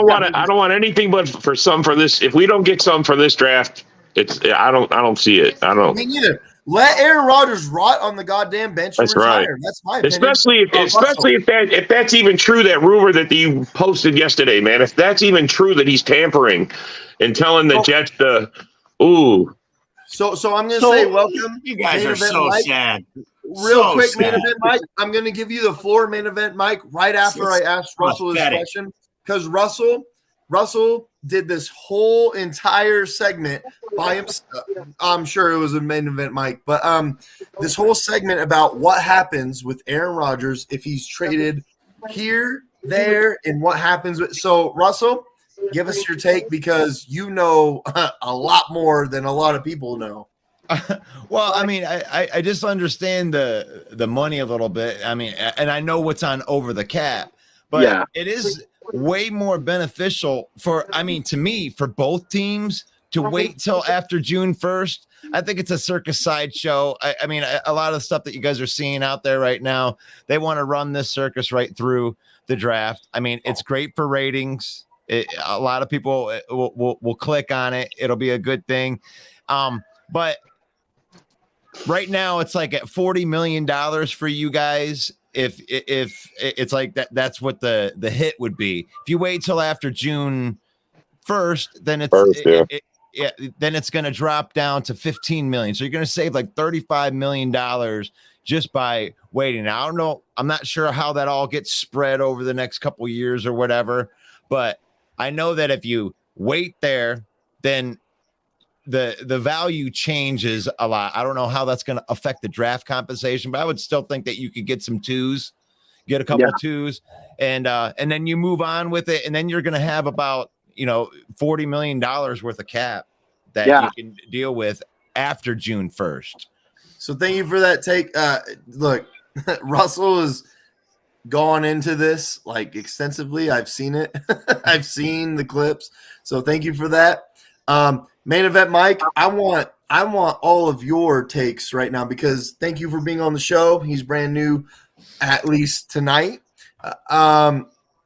don't want anything but for some for this. If we don't get some for this draft, I don't see it. I don't. Me neither. Let Aaron Rodgers rot on the goddamn bench. That's and retire. right. That's my opinion. Especially if that's even true, that rumor that you posted yesterday, man. If that's even true that he's tampering and telling the Jets to, ooh. So I'm going to say welcome. You guys are so sad. Real quick, main event, Mike. I'm going to give you the floor, main event, Mike, right after I asked Russell this question, because Russell did this whole entire segment by himself. I'm sure it was a main event, Mike, but this whole segment about what happens with Aaron Rodgers if he's traded here, there, and what happens with. So, Russell, give us your take because you know a lot more than a lot of people know. Well, I mean, I just understand the money a little bit. I mean, and I know what's on over the cap, but it is way more beneficial to me, for both teams to wait till after June 1st. I think it's a circus sideshow. I mean, a lot of the stuff that you guys are seeing out there right now, they want to run this circus right through the draft. I mean, it's great for ratings. A lot of people will click on it. It'll be a good thing. But right now it's like at $40 million for you guys. If it's like that's what the hit would be. If you wait till after June 1st, then then it's going to drop down to 15 million. So you're going to save like $35 million just by waiting. Now, I don't know. I'm not sure how that all gets spread over the next couple of years or whatever, but I know that if you wait there, then the value changes a lot. I don't know how that's going to affect the draft compensation, but I would still think that you could get some twos, get a couple of twos, and then you move on with it, and then you're going to have about $40 million worth of cap that you can deal with after June 1st. So thank you for that take. Look, Russell has gone into this like extensively. I've seen it. I've seen the clips. So thank you for that. Main event, Mike. I want all of your takes right now because thank you for being on the show. He's brand new, at least tonight.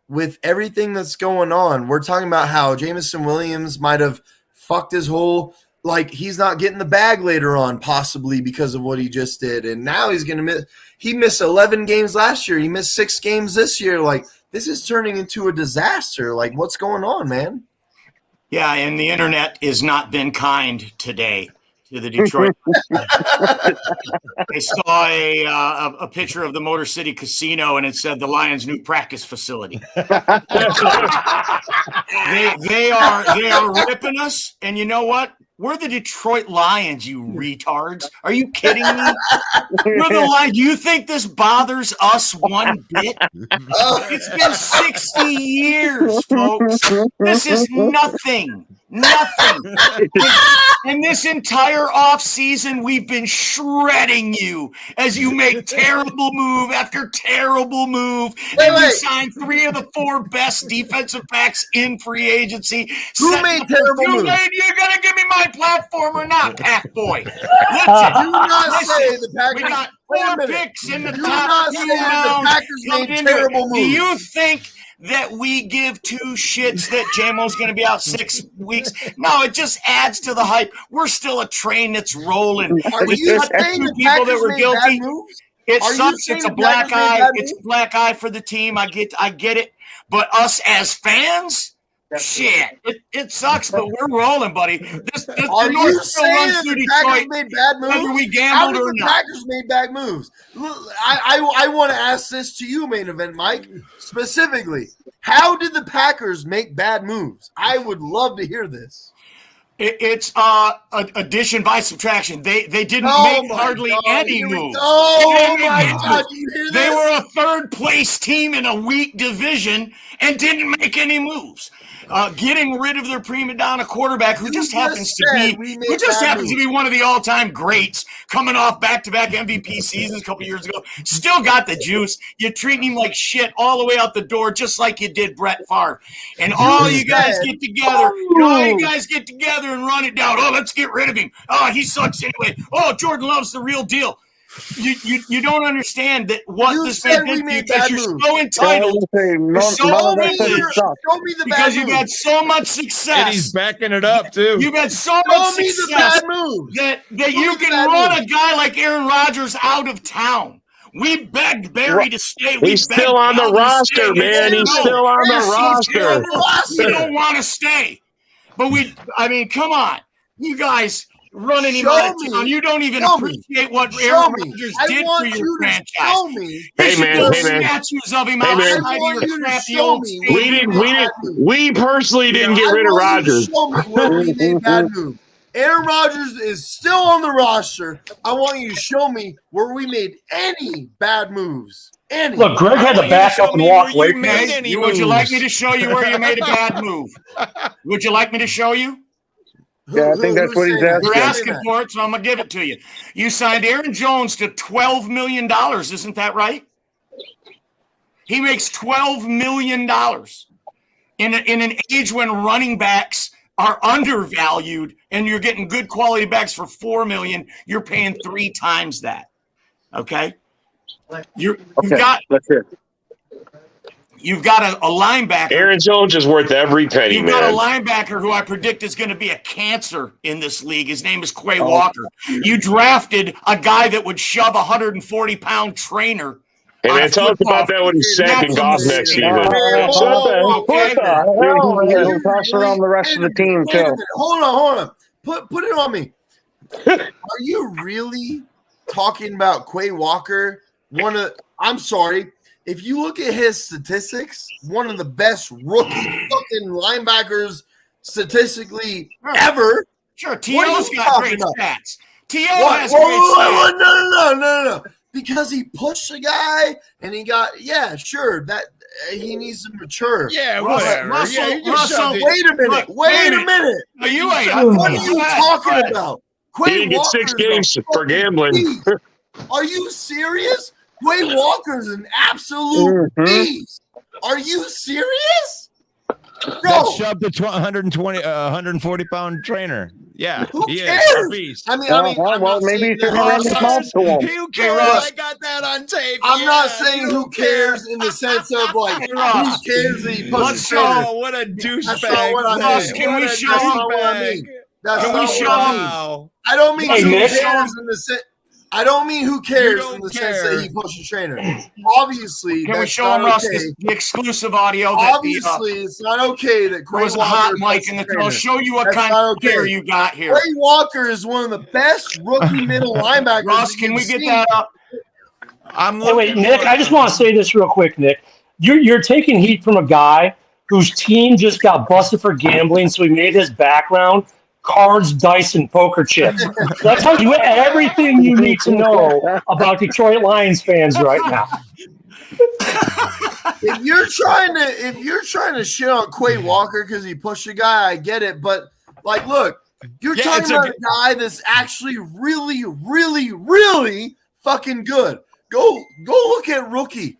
With everything that's going on, we're talking about how Jameson Williams might have fucked his whole, like he's not getting the bag later on, possibly because of what he just did. And now he's going to miss. He missed 11 games last year. He missed 6 games this year. Like, this is turning into a disaster. Like, what's going on, man? Yeah, and the internet has not been kind today to the Detroit. They saw a picture of the Motor City Casino, and it said the Lions' new practice facility. They are ripping us, and you know what? We're the Detroit Lions, you retards. Are you kidding me? We're the Lions. Do you think this bothers us one bit? It's been 60 years, folks. This is nothing. Nothing. And this entire offseason, we've been shredding you as you make terrible move after terrible move. And you signed 3 of the 4 best defensive backs in free agency. Who made terrible moves? You're going to give me my platform or not, Pack Boy? Listen, do not say the Packers. We got 4 picks in the top 2 rounds. The Packers made terrible moves. Do you think that we give 2 shits that JMO's going to be out 6 weeks? No, it just adds to the hype. We're still a train that's rolling. Are you saying the people that Packers were made guilty? bad moves? It Are you sucks. saying It's a the black Packers made eye. bad It's a moves? black eye for the team. I get it. But us as fans, Shit, it sucks, but we're rolling, buddy. Are you saying that the Packers made bad moves? Whether we gambled or not. Packers made bad moves. Look, I want to ask this to you, main event Mike, specifically. How did the Packers make bad moves? I would love to hear this. It's addition by subtraction. They didn't make hardly any moves. Oh my God! You hear this? They were a third place team in a weak division and didn't make any moves. Getting rid of their prima donna quarterback, who just happens to be one of the all-time greats, coming off back-to-back MVP seasons a couple years ago. Still got the juice. You're treating him like shit all the way out the door, just like you did Brett Favre. And all you guys get together, and run it down. Oh, let's get rid of him. Oh, he sucks anyway. Oh, Jordan Love's the real deal. You don't understand that what this man did because you're so entitled. You're so because you've had so much success. And he's backing it up too. You've had so much success that you can run a guy like Aaron Rodgers out of town. We begged Barry to stay. He's still on the roster, man. He's still on the roster. We don't want to stay. But come on. You guys running him out of town. You don't even appreciate what Aaron Rodgers did for your franchise. Hey man, statues of him outside your crappy old stadium. We personally didn't get rid of Rodgers. Show me where we made bad moves. Aaron Rodgers is still on the roster. I want you to show me where we made any bad moves. Any. Look, Greg had to back up and walk away from it. Would you like me to show you where you made a bad move? Would you like me to show you? Yeah, I think that's what he's asking. You're asking for it, so I'm going to give it to you. You signed Aaron Jones to $12 million. Isn't that right? He makes $12 million in an age when running backs are undervalued and you're getting good quality backs for $4 million. You're paying 3 times that. Okay? You've got a linebacker. Aaron Jones is worth every penny, You've got a linebacker who I predict is going to be a cancer in this league. His name is Quay Walker. You drafted a guy that would shove a 140-pound trainer. Hey, man, talk about that when he's sacking golf next season. He'll toss around the rest of the team, too. Hold on. Put it on me. Are you really talking about Quay Walker? I'm sorry. If you look at his statistics, one of the best rookie fucking linebackers statistically ever. Sure, T.O.'s got great stats. T.O. has great stats. No. Because he pushed the guy and he got, that he needs to mature. Yeah, whatever. Russell, wait a minute. No, you ain't. What are you talking about? He didn't get 6 games for gambling. Are you serious? Quay Walker's an absolute beast. Are you serious? That shoved the 140-pound trainer. Yeah, who he cares? Is a beast. Maybe he should have his mouth to him. Who cares? I got that on tape. I'm not saying who cares in the sense of like who cares that he pushes trainer. Oh, what a douchebag! Can we show him? Can we show him? I don't mean who cares in the sense. I don't mean who cares in the sense that he pushes trainer. Obviously, can we show him Russ the exclusive audio? Obviously, it's not okay that Quay was a hot mic in the throw. Show you what kind of player you got here. Quay Walker is one of the best rookie middle linebackers. Russ, can we get that up? Wait, Nick. I just want to say this real quick, Nick. You're taking heat from a guy whose team just got busted for gambling, so he made his background cards, dice, and poker chips. That tells you everything you need to know about Detroit Lions fans right now. If you're trying to shit on Quay Walker because he pushed a guy, I get it. But like, look, you're talking about a guy that's actually really, really, really fucking good. Go look at rookie.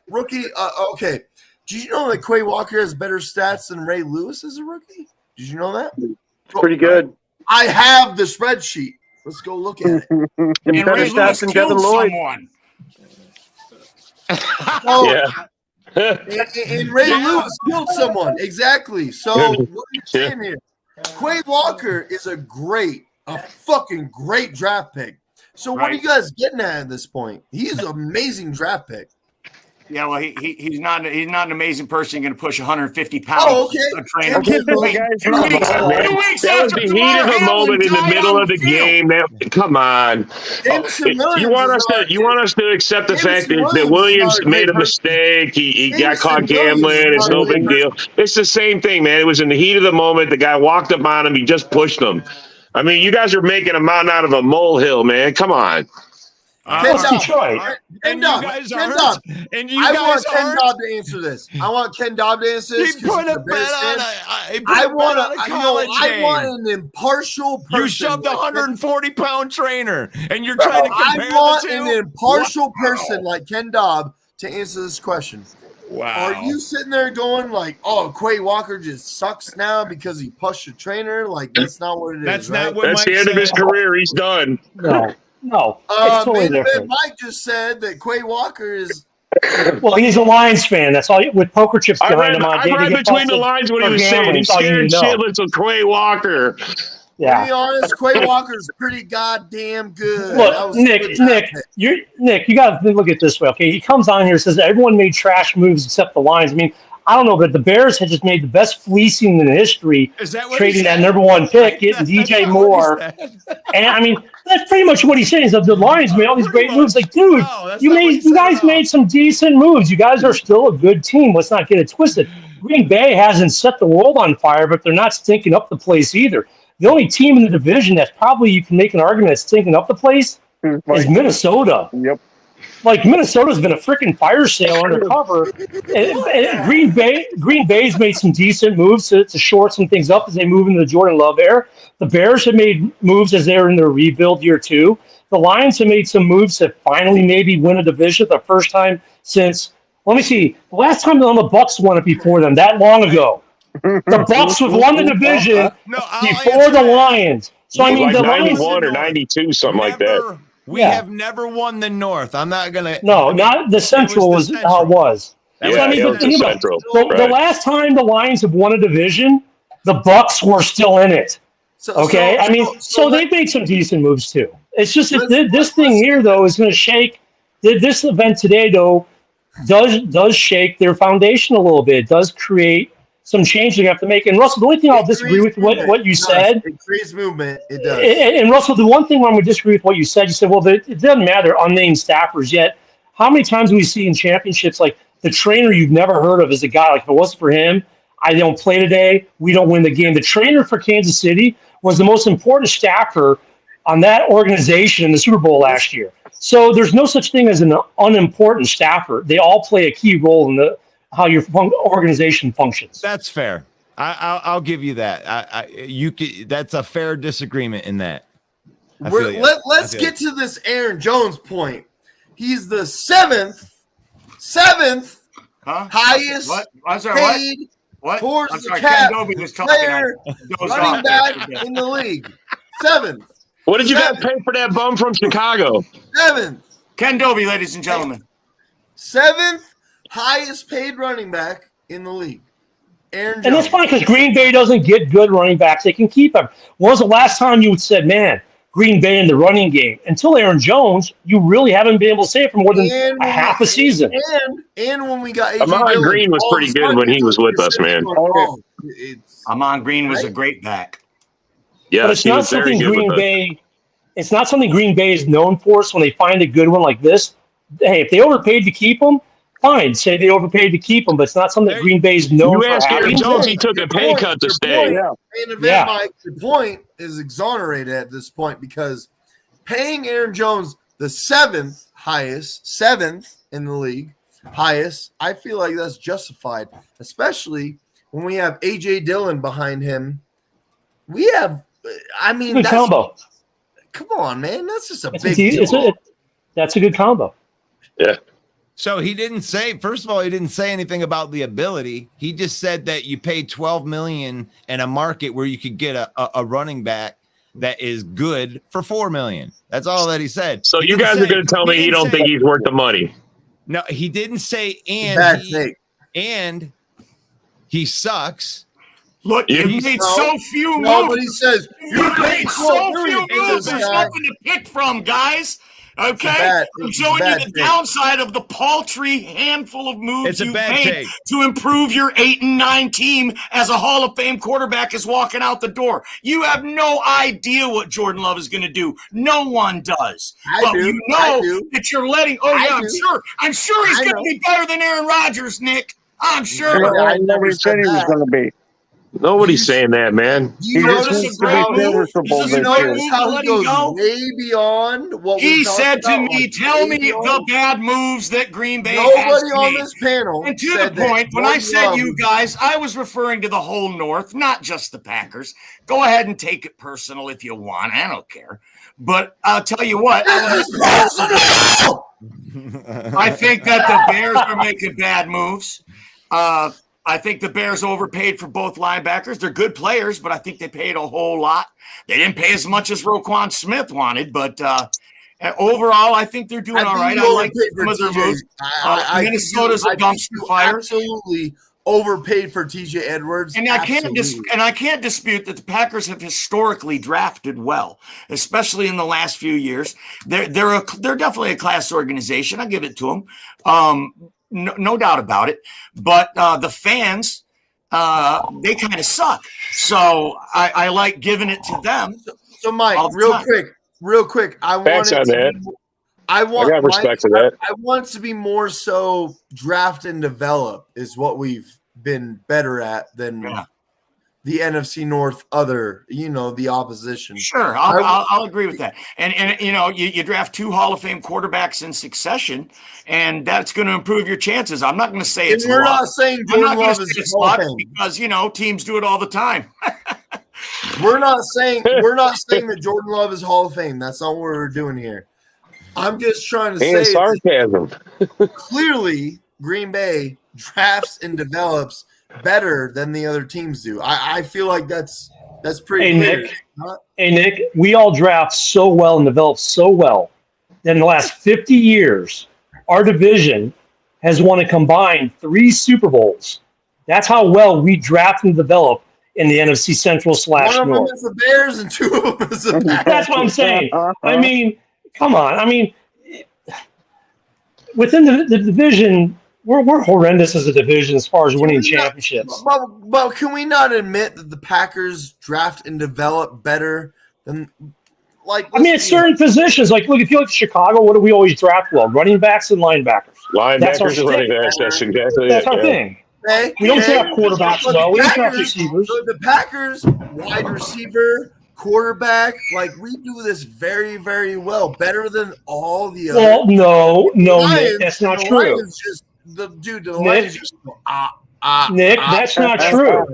Okay. Did you know that Quay Walker has better stats than Ray Lewis as a rookie? Did you know that? Pretty good. I have the spreadsheet. Let's go look at it. And Ray Lewis killed someone. And Ray Lewis killed someone. Exactly. So what are you saying here? Quay Walker is a fucking great draft pick. So what are you guys getting at this point? He's an amazing draft pick. Yeah, well, he's not an amazing person. Going to push 150 pounds. Oh, okay. A trainer. Two weeks that was the heat of the moment in the middle of the game. Come on. You want us to accept the fact that Williams made a mistake. He got caught gambling. It's no big deal. It's the same thing, man. It was in the heat of the moment. The guy walked up on him. He just pushed him. I mean, you guys are making a mountain out of a molehill, man. Come on. That's Detroit. I want Ken Dobb to answer this. I want Ken Dobb to answer this. He put a bet on I want an impartial person. You shoved a 140-pound trainer, and you're trying to compare I want the two? an impartial person like Ken Dobb to answer this question. Wow. Are you sitting there going like, "Oh, Quay Walker just sucks now because he pushed a trainer"? Like that's not what it is. That's right? not what That's Mike the end of his said. career. He's done. No, it's totally different. Mike just said that Quay Walker is. Well, he's a Lions fan. That's all. With poker chips behind him, I read between the lines what he was saying. He's scared shitless of Quay Walker. Yeah. To be honest, Quay Walker's pretty goddamn good. Look, Nick, you got to look at it this way, okay? He comes on here and says everyone made trash moves except the Lions. I mean, I don't know, but the Bears had just made the best fleecing in history, trading that number one pick, getting DJ Moore. And I mean, that's pretty much what he's saying. Is that the Lions made all these great moves. Like, dude, you guys made some decent moves. You guys are still a good team. Let's not get it twisted. Green Bay hasn't set the world on fire, but they're not stinking up the place either. The only team in the division that's probably you can make an argument that's stinking up the place is Minnesota. Yep. Like Minnesota's been a freaking fire sale undercover. And Green Bay's made some decent moves to short some things up as they move into the Jordan Love era. The Bears have made moves as they're in their rebuild year 2. The Lions have made some moves to finally maybe win a division the first time since. Let me see. The last time the Bucks won it before them, that long ago. The Bucks have won the division before the Lions. So I mean, like the 91 Lions, or 92, something like that. We have never won the North. I'm not gonna. No, not the Central was how it was. Yeah, So, I mean, it was the Central. the last time the Lions have won a division, the Bucks were still in it. Okay, so they've made some decent moves too. It's just that this thing here though is going to shake. This event today though does shake their foundation a little bit. It does create some change they have to make. And Russell, the only thing I'll disagree with what you said. It creates movement. It does. And Russell, the one thing where I'm going to disagree with what you said, well, it doesn't matter unnamed staffers yet. How many times do we see in championships like the trainer you've never heard of is a guy like if it wasn't for him, I don't play today. We don't win the game. The trainer for Kansas City was the most important staffer on that organization in the Super Bowl last year. So there's no such thing as an unimportant staffer. They all play a key role in how your organization functions. That's fair. I'll give you that. That's a fair disagreement in that. Let's get to this Aaron Jones point. He's the seventh highest paid towards the cap player running back in the league. 7th. What did you guys pay for that bum from Chicago? 7th. Ken Doby, ladies and gentlemen. 7th highest paid running back in the league. Aaron Jones. And that's fine because Green Bay doesn't get good running backs. They can keep them. When was the last time you said, man, Green Bay in the running game? Until Aaron Jones, you really haven't been able to say it for more than a half a season. And when we got AJ Amon Green was pretty good when he was with us, man. Amon Green was a great back. Yeah, but it's not something Green Bay. It's not something Green Bay is known for. So when they find a good one like this, hey, if they overpaid to keep him, fine. Say they overpaid to keep him, but it's not something that Green Bay is known for. You asked Aaron Jones, he took a pay cut to stay. Mike, the point is exonerated at this point because paying Aaron Jones the 7th in the league, highest, I feel like that's justified, especially when we have AJ Dillon behind him. We have, good combo. Come on, man, that's just a big deal. That's a good combo. Yeah. So he didn't say. First of all, he didn't say anything about the ability. He just said that you paid $12 million in a market where you could get a running back that is good for $4 million. That's all that he said. So you guys are going to tell me you don't think he's worth the money? No, he didn't say. And he sucks. Look, you made so few moves. Nobody says you made so few moves. There's nothing to pick from, guys. Okay, I'm showing you the downside of the paltry handful of moves you've made to improve your 8-9 team as a Hall of Fame quarterback is walking out the door. You have no idea what Jordan Love is going to do. No one does. You know that you're letting. Oh yeah, I'm sure he's going to be better than Aaron Rodgers, Nick. I'm sure. I never said he was going to be. Nobody's saying that, man. He notice how he goes way beyond what he said to me. Tell me the bad moves that Green Bay has Nobody on made. this panel. And to the point, when I said you guys, I was referring to the whole North, not just the Packers. Go ahead and take it personal if you want. I don't care. But I'll tell you what. I think that the Bears are making bad moves. I think the Bears overpaid for both linebackers. They're good players, but I think they paid a whole lot. They didn't pay as much as Roquan Smith wanted, but overall, I think they're doing all right. I like some of their moves. Minnesota's a dumpster fire. Absolutely overpaid for TJ Edwards. And I can't dispute that the Packers have historically drafted well, especially in the last few years. They're definitely a class organization. I give it to them. No doubt about it. But the fans, they kind of suck. So I like giving it to them. So Mike, real quick. I want to be more so draft and develop is what we've been better at than the NFC North the opposition. Sure, I'll agree with that. And you draft 2 Hall of Fame quarterbacks in succession, and that's going to improve your chances. I'm not going to say it's You're not saying Jordan Love is Hall of Fame because teams do it all the time. We're not saying that Jordan Love is Hall of Fame. That's not what we're doing here. I'm just trying to say sarcasm. Clearly, Green Bay drafts and develops better than the other teams do. I feel like that's pretty clear. Nick, we all draft so well and develop so well that in the last 50 years, our division has won a combined 3 Super Bowls. That's how well we draft and develop in the NFC Central / North. One of them is the Bears and 2 of them is the Packers. That's what I'm saying. I mean, come on. I mean, within the division, we're horrendous as a division as far as winning championships. But can we not admit that the Packers draft and develop better than at certain positions? Like, look, if you look at Chicago, what do we always draft well? Running backs and linebackers. That's running backs. That's exactly That's our thing. We don't draft quarterbacks well. We don't draft receivers. So the Packers, wide receiver, quarterback, we do this very, very well. Better than all the other. Well, no, Nick, that's not true. Lions just go, Nick, that's not true.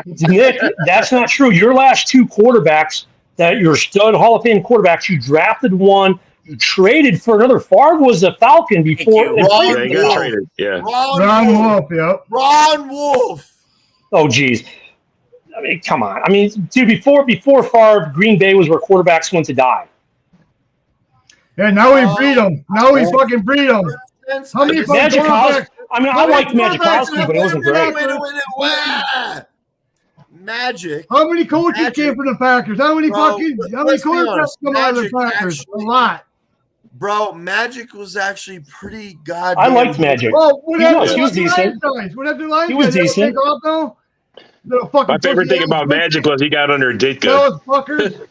Nick, that's not true. Your last 2 quarterbacks, that your stud Hall of Fame quarterbacks, you drafted one, you traded for another. Favre was a Falcon before. Ron Wolf, yep. Ron Wolf. Oh, geez. I mean, come on. I mean, dude, before Favre, Green Bay was where quarterbacks went to die. Yeah, now we breed them. Now we fucking breed them. How many Magikowski? I mean, I liked Magikowski, but it wasn't great. Wait. Magic. How many coaches came from the Packers? How many quarterbacks come out of the Packers? A lot. Bro, Magic was actually pretty goddamn. I liked Magic. Well, he was decent. He was decent. My favorite thing about Magic was he got under Ditka. Those fuckers.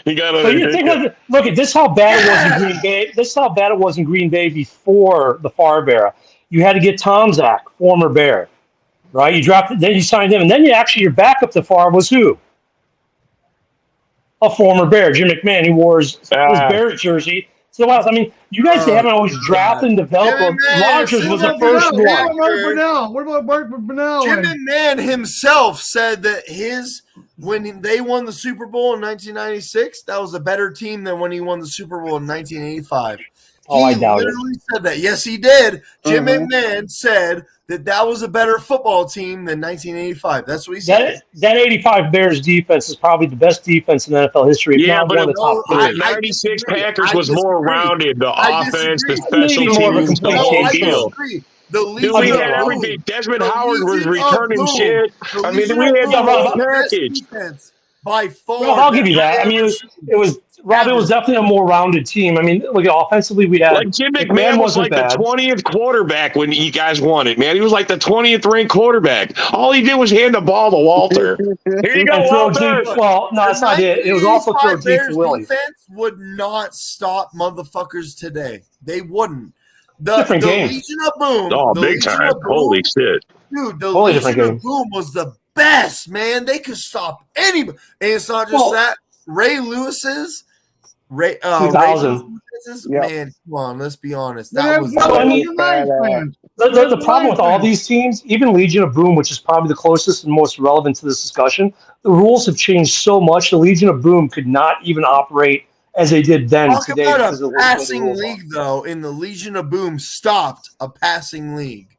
He got under Ditka. Look at this. How bad it was in Green Bay. This is how bad it was in Green Bay before the Favre era. You had to get Tom Zach, former Bear, right? You dropped it, then you signed him, and then your backup to Favre was who? A former Bear, Jim McMahon. He wore his Bears jersey. So I mean, you guys haven't always drafted and developed. Rodgers was the first one. What about Bart Burnell? Jim McMahon himself said that when they won the Super Bowl in 1996, that was a better team than when he won the Super Bowl in 1985. I doubt it. He literally said that. Yes, he did. Jim McMahon said that was a better football team than 1985. That's what he said. That 85 Bears defense is probably the best defense in NFL history. Yeah, but the 96 Packers was more rounded. The offense, the special teams, the whole deal. We had everything. Desmond Howard was returning shit. I mean, we had the whole package. by far. Well, I'll give you that. I mean, it was Rob. It was definitely a more rounded team. I mean, look, offensively, we had like Jim McMahon was like bad. the 20th quarterback when you guys won it, man. He was like the 20th ranked quarterback. All he did was hand the ball to Walter. Here you go, and throw Walter. deep. Well, no, that's not it. It was also throw deep to Willie. Defense would not stop motherfuckers today. They wouldn't. Different game. Legion of Boom. Oh, big time. Holy shit. Dude, the Legion of Boom was the best, man. They could stop anybody. And it's not just that. Ray Lewis's. Ray 2000. Man, come on, let's be honest. That Yeah, was I mean, the problem with all these teams, even Legion of Boom, which is probably the closest and most relevant to this discussion, the rules have changed so much. The Legion of Boom could not even operate as they did then. Talk today about because a of the passing league, though. In the Legion of Boom, stopped a passing league.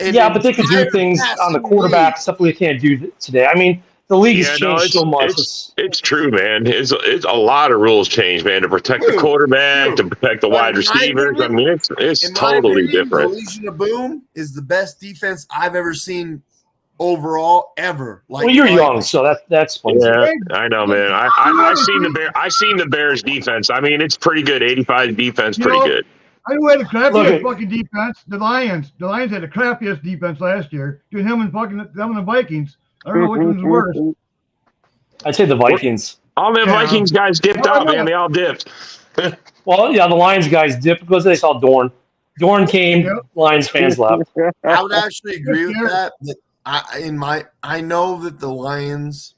Yeah, but they could do things on the quarterback, stuff we can't do today. I mean, the league has changed so much. It's true, man. It's a lot of rules change, man, to protect the quarterback, to protect the wide receivers. I mean, it's totally different. The Legion of Boom is the best defense I've ever seen overall ever. Well, you're young, so that's funny. Yeah, I know, man. I've seen the Bears defense. I mean, it's pretty good. 85 defense, pretty good. I know we had the crappiest fucking defense. The Lions had the crappiest defense last year. Between them and the Vikings. I don't know which one's worse. I'd say the Vikings. All the Vikings guys dipped out, man. They all dipped. Well, yeah, the Lions guys dipped because they saw Dorn. Dorn came, Lions fans left. I would actually agree with that. I know that the Lions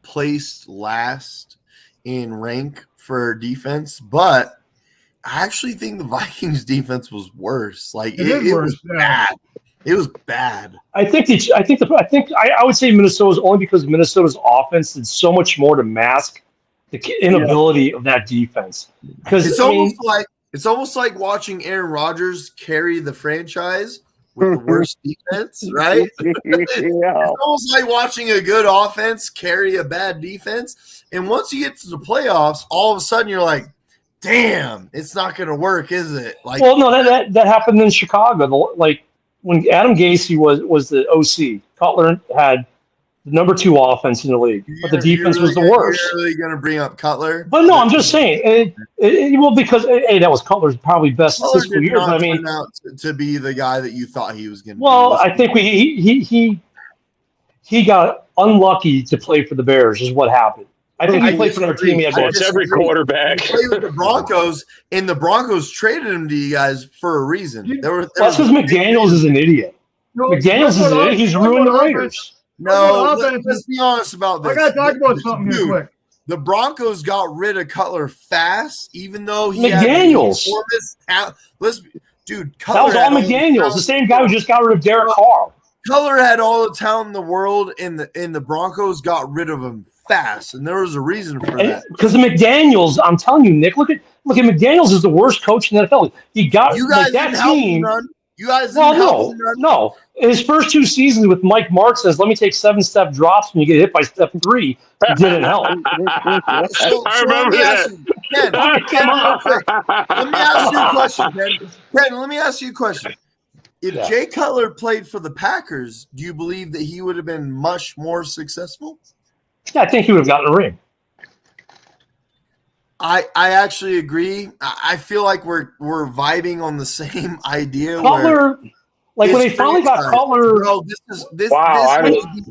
placed last in rank for defense, but I actually think the Vikings defense was worse. Like it was bad. It was bad. I would say Minnesota's only because Minnesota's offense did so much more to mask the inability of that defense. Because it's almost like watching Aaron Rodgers carry the franchise with the worst defense, right? It's almost like watching a good offense carry a bad defense. And once you get to the playoffs, all of a sudden you're like, damn, it's not going to work, is it? Like, well, no, that happened in Chicago. Like when Adam Gase was the OC, Cutler had the number 2 offense in the league, but the defense was the worst. You're really going to bring up Cutler? But no, I'm just saying. Because that was Cutler's probably best statistical year. I mean, turn out to be the guy that you thought he was going to. Well, I think he got unlucky to play for the Bears. Is what happened. I think he played for another team. It's every quarterback. He played with the Broncos, and the Broncos traded him to you guys for a reason. That's because McDaniels is an idiot. McDaniels is an idiot. He's ruined the Raiders. No, let's be honest about this. I got to talk about something here quick. The Broncos got rid of Cutler fast, even though he McDaniels. Cutler that was all McDaniels, the same guy who just got rid of Derek Carr. Cutler had all the talent in the world, and the Broncos got rid of him fast, and there was a reason for that. Because the McDaniels, I'm telling you, Nick, look at McDaniels is the worst coach in the NFL. He got that team. You guys didn't help him none. No. In his first 2 seasons with Mike Mark says, let me take 7-step drops when you get hit by step 3. It didn't help. I remember that. Let me ask you a question, Ken. Let me ask you a question. If Jay Cutler played for the Packers, do you believe that he would have been much more successful? Yeah, I think he would have gotten a ring. I actually agree. I feel like we're vibing on the same idea. Cutler, like when they finally got Cutler. Bro, this is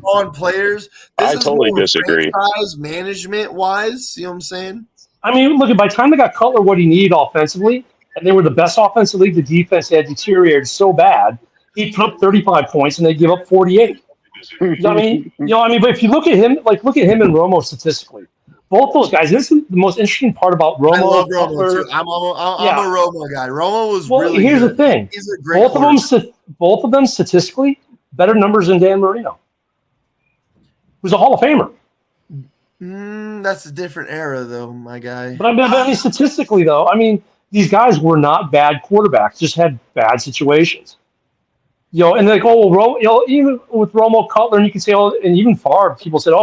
on players. I totally disagree. Management wise, see what I'm saying? I mean, look, by the time they got Cutler what he needed offensively, and they were the best offensive league, the defense had deteriorated so bad, he put up 35 points and they give up 48. But if you look at him, and Romo statistically, both those guys. This is the most interesting part about Romo. I love Romo too. I'm a Romo guy. Romo was really here's good. The thing. He's a great both of them statistically better numbers than Dan Marino, who's a Hall of Famer. That's a different era, though, my guy. But I mean, statistically, though, these guys were not bad quarterbacks; just had bad situations. And they're like, even with Romo, Cutler, and you can say, and even Favre, people said,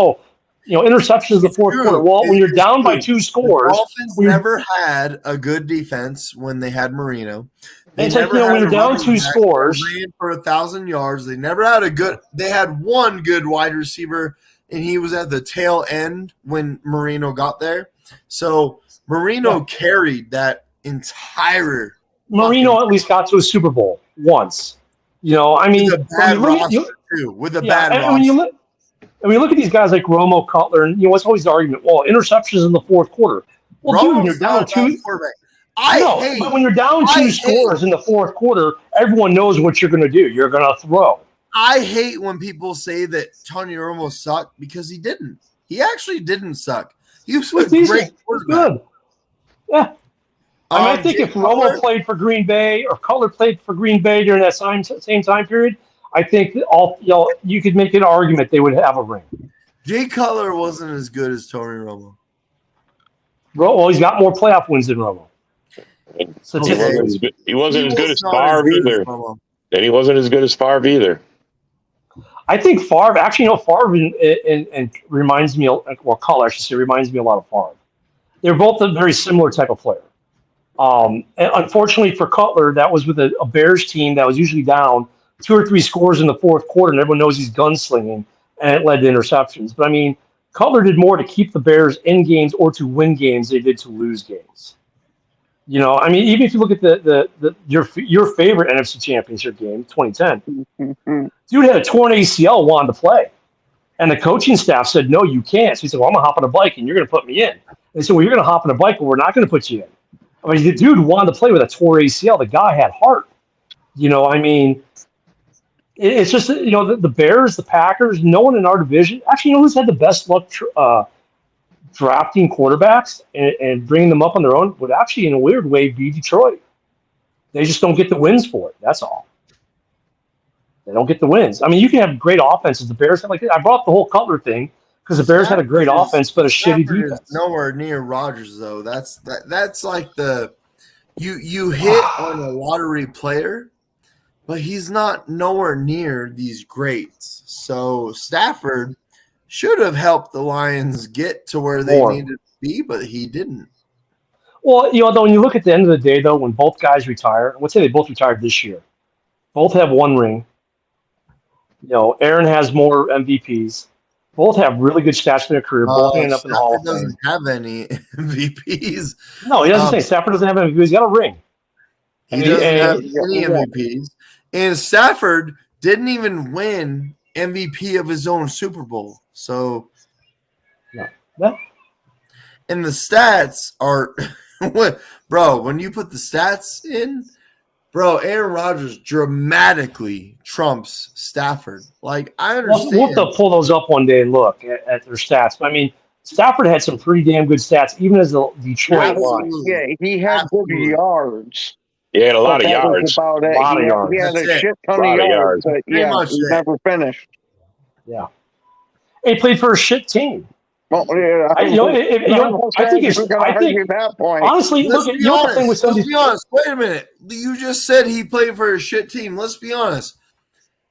interceptions in the fourth quarter. Well, when you're down by 2 scores, the Dolphins never had a good defense when they had Marino. When you're down 2 scores, ran for 1,000 yards. They never had They had one good wide receiver and he was at the tail end when Marino got there. So Marino carried that entire. Marino at least got to a Super Bowl once. You know, I mean, with a bad roster too. With a bad roster. And when you look at these guys like Romo, Cutler, and what's always the argument? Well, interceptions in the fourth quarter. Well, dude, when you're down two. But when you're down two scores in the fourth quarter, everyone knows what you're going to do. You're going to throw. I hate when people say that Tony Romo sucked because he didn't. He actually didn't suck. He was a great quarterback. Good. Yeah. I think if Romo played for Green Bay or Cutler played for Green Bay during that same time period, I think that you could make an argument they would have a ring. Jay Cutler wasn't as good as Tony Romo. Well, he's got more playoff wins than Romo. He wasn't as good as Favre either. And he wasn't as good as Favre either. I think Favre, Favre and reminds me, well, Cutler, I should say, reminds me a lot of Favre. They're both a very similar type of player. And unfortunately for Cutler, that was with a Bears team that was usually down 2 or 3 scores in the fourth quarter, and everyone knows he's gunslinging, and it led to interceptions. But I mean, Cutler did more to keep the Bears in games or to win games than they did to lose games. You know, I mean, even if you look at your favorite NFC Championship game, 2010, dude had a torn ACL, wanted to play, and the coaching staff said, "No, you can't." So he said, "Well, I'm gonna hop on a bike, and you're gonna put me in." They said, "Well, you're gonna hop on a bike, but we're not gonna put you in." I mean, the dude wanted to play with a torn ACL. The guy had heart. You know, I mean, it's just, you know, the Bears, the Packers, no one in our division. Actually, you know who's had the best luck drafting quarterbacks and bringing them up on their own would actually, in a weird way, be Detroit. They just don't get the wins for it. That's all. They don't get the wins. I mean, you can have great offenses. The Bears have, like, I brought up the whole Cutler thing because the Bears had a great offense, but a shitty defense. Nowhere near Rodgers, though. That's like the you hit on a lottery player, but he's not nowhere near these greats. So Stafford should have helped the Lions get to where they needed to be, but he didn't. Well, you know, though, when you look at the end of the day, though, when both guys retire, let's say they both retired this year, both have 1 ring. You know, Aaron has more MVPs. Both have really good stats in their career. Both end up in the Hall of Fame. Doesn't have any MVPs. No, he doesn't say Stafford doesn't have MVPs. He's got a ring. He doesn't have any MVPs. And Stafford didn't even win MVP of his own Super Bowl. So, yeah. And the stats are, bro, when you put the stats in, bro, Aaron Rodgers dramatically trumps Stafford. Like, I understand. We'll have to pull those up one day and look at their stats. But, I mean, Stafford had some pretty damn good stats, even as the Detroit Lions. Yeah, he had good yards. He had a lot of yards. A lot of yards. He had a shit ton of yards. But yeah, he never finished. Yeah. He played for a shit team. Well, yeah, I think that point. Honestly, let's look, be honest. Let's be honest. Wait a minute. You just said he played for a shit team. Let's be honest.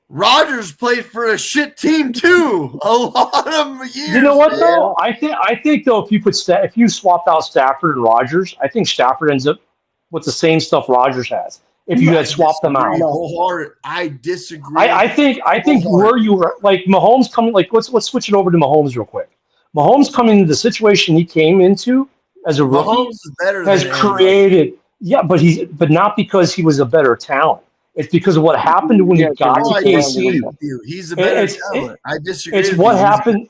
Rodgers played for a shit team too. A lot of years. You know what though? I think though, if you swapped out Stafford and Rodgers, I think Stafford ends up with the same stuff Rodgers has. If you had swapped them out, I disagree. I think where you were, like Mahomes coming, like let's switch it over to Mahomes real quick. Mahomes coming into the situation he came into as a rookie Mahomes is better has than created, but not because he was a better talent. It's because of what happened when he got to KC. He's a better talent. I disagree. It's what happened.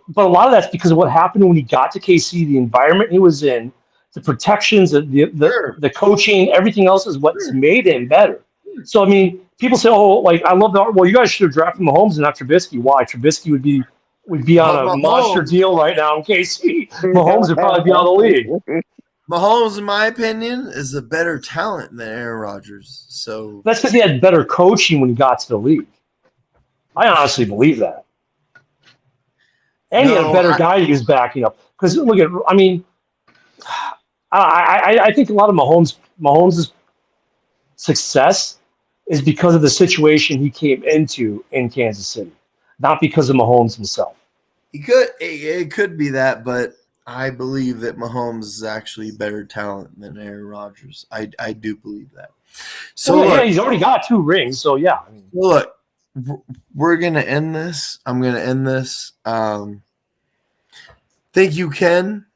But a lot of that's because of what happened when he got to KC. The environment he was in, the protections, the coaching, everything else is what's made him better. So I mean, people say, "Oh, like I love the." Well, you guys should have drafted Mahomes and not Trubisky. Why? Trubisky would be on a monster deal right now in KC. Mahomes would probably be out of the league. Mahomes, in my opinion, is a better talent than Aaron Rodgers. So that's because he had better coaching when he got to the league. I honestly believe that. And he had a better guy he was backing up. Because look at, I mean, I think a lot of Mahomes' success is because of the situation he came into in Kansas City, not because of Mahomes himself. It could be that, but I believe that Mahomes is actually better talent than Aaron Rodgers. I do believe that. So he's already got 2 rings, so yeah. Look, we're gonna end this. I'm gonna end this. Thank you, Ken.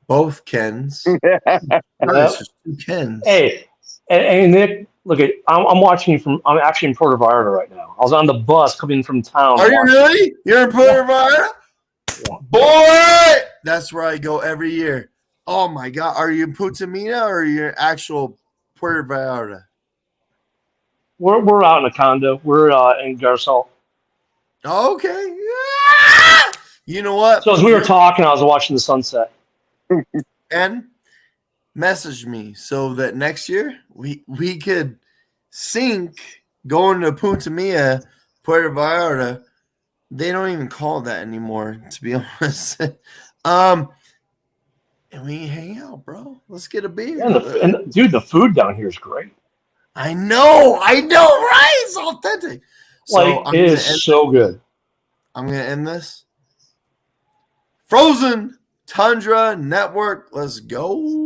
Both Kens. There's just two Kens. Hey, and Nick, look at I'm watching you from. I'm actually in Puerto Vallarta right now. I was on the bus coming from town. Are you really? You're in Puerto Vallarta? Yeah. Boy, that's where I go every year. Oh my God, are you in Putamina or are you in actual Puerto Vallarta? We're out in a condo. We're in Garcel. Okay. Yeah. You know what? So as we were talking, I was watching the sunset. And message me so that next year we could sync going to Putamia, Puerto Vallarta. They don't even call it that anymore, to be honest. And we hang out, bro. Let's get a beer. And dude, the food down here is great. I know, right? It's authentic. Like, it is so good. I'm gonna end this. Frozen Tundra Network. Let's go.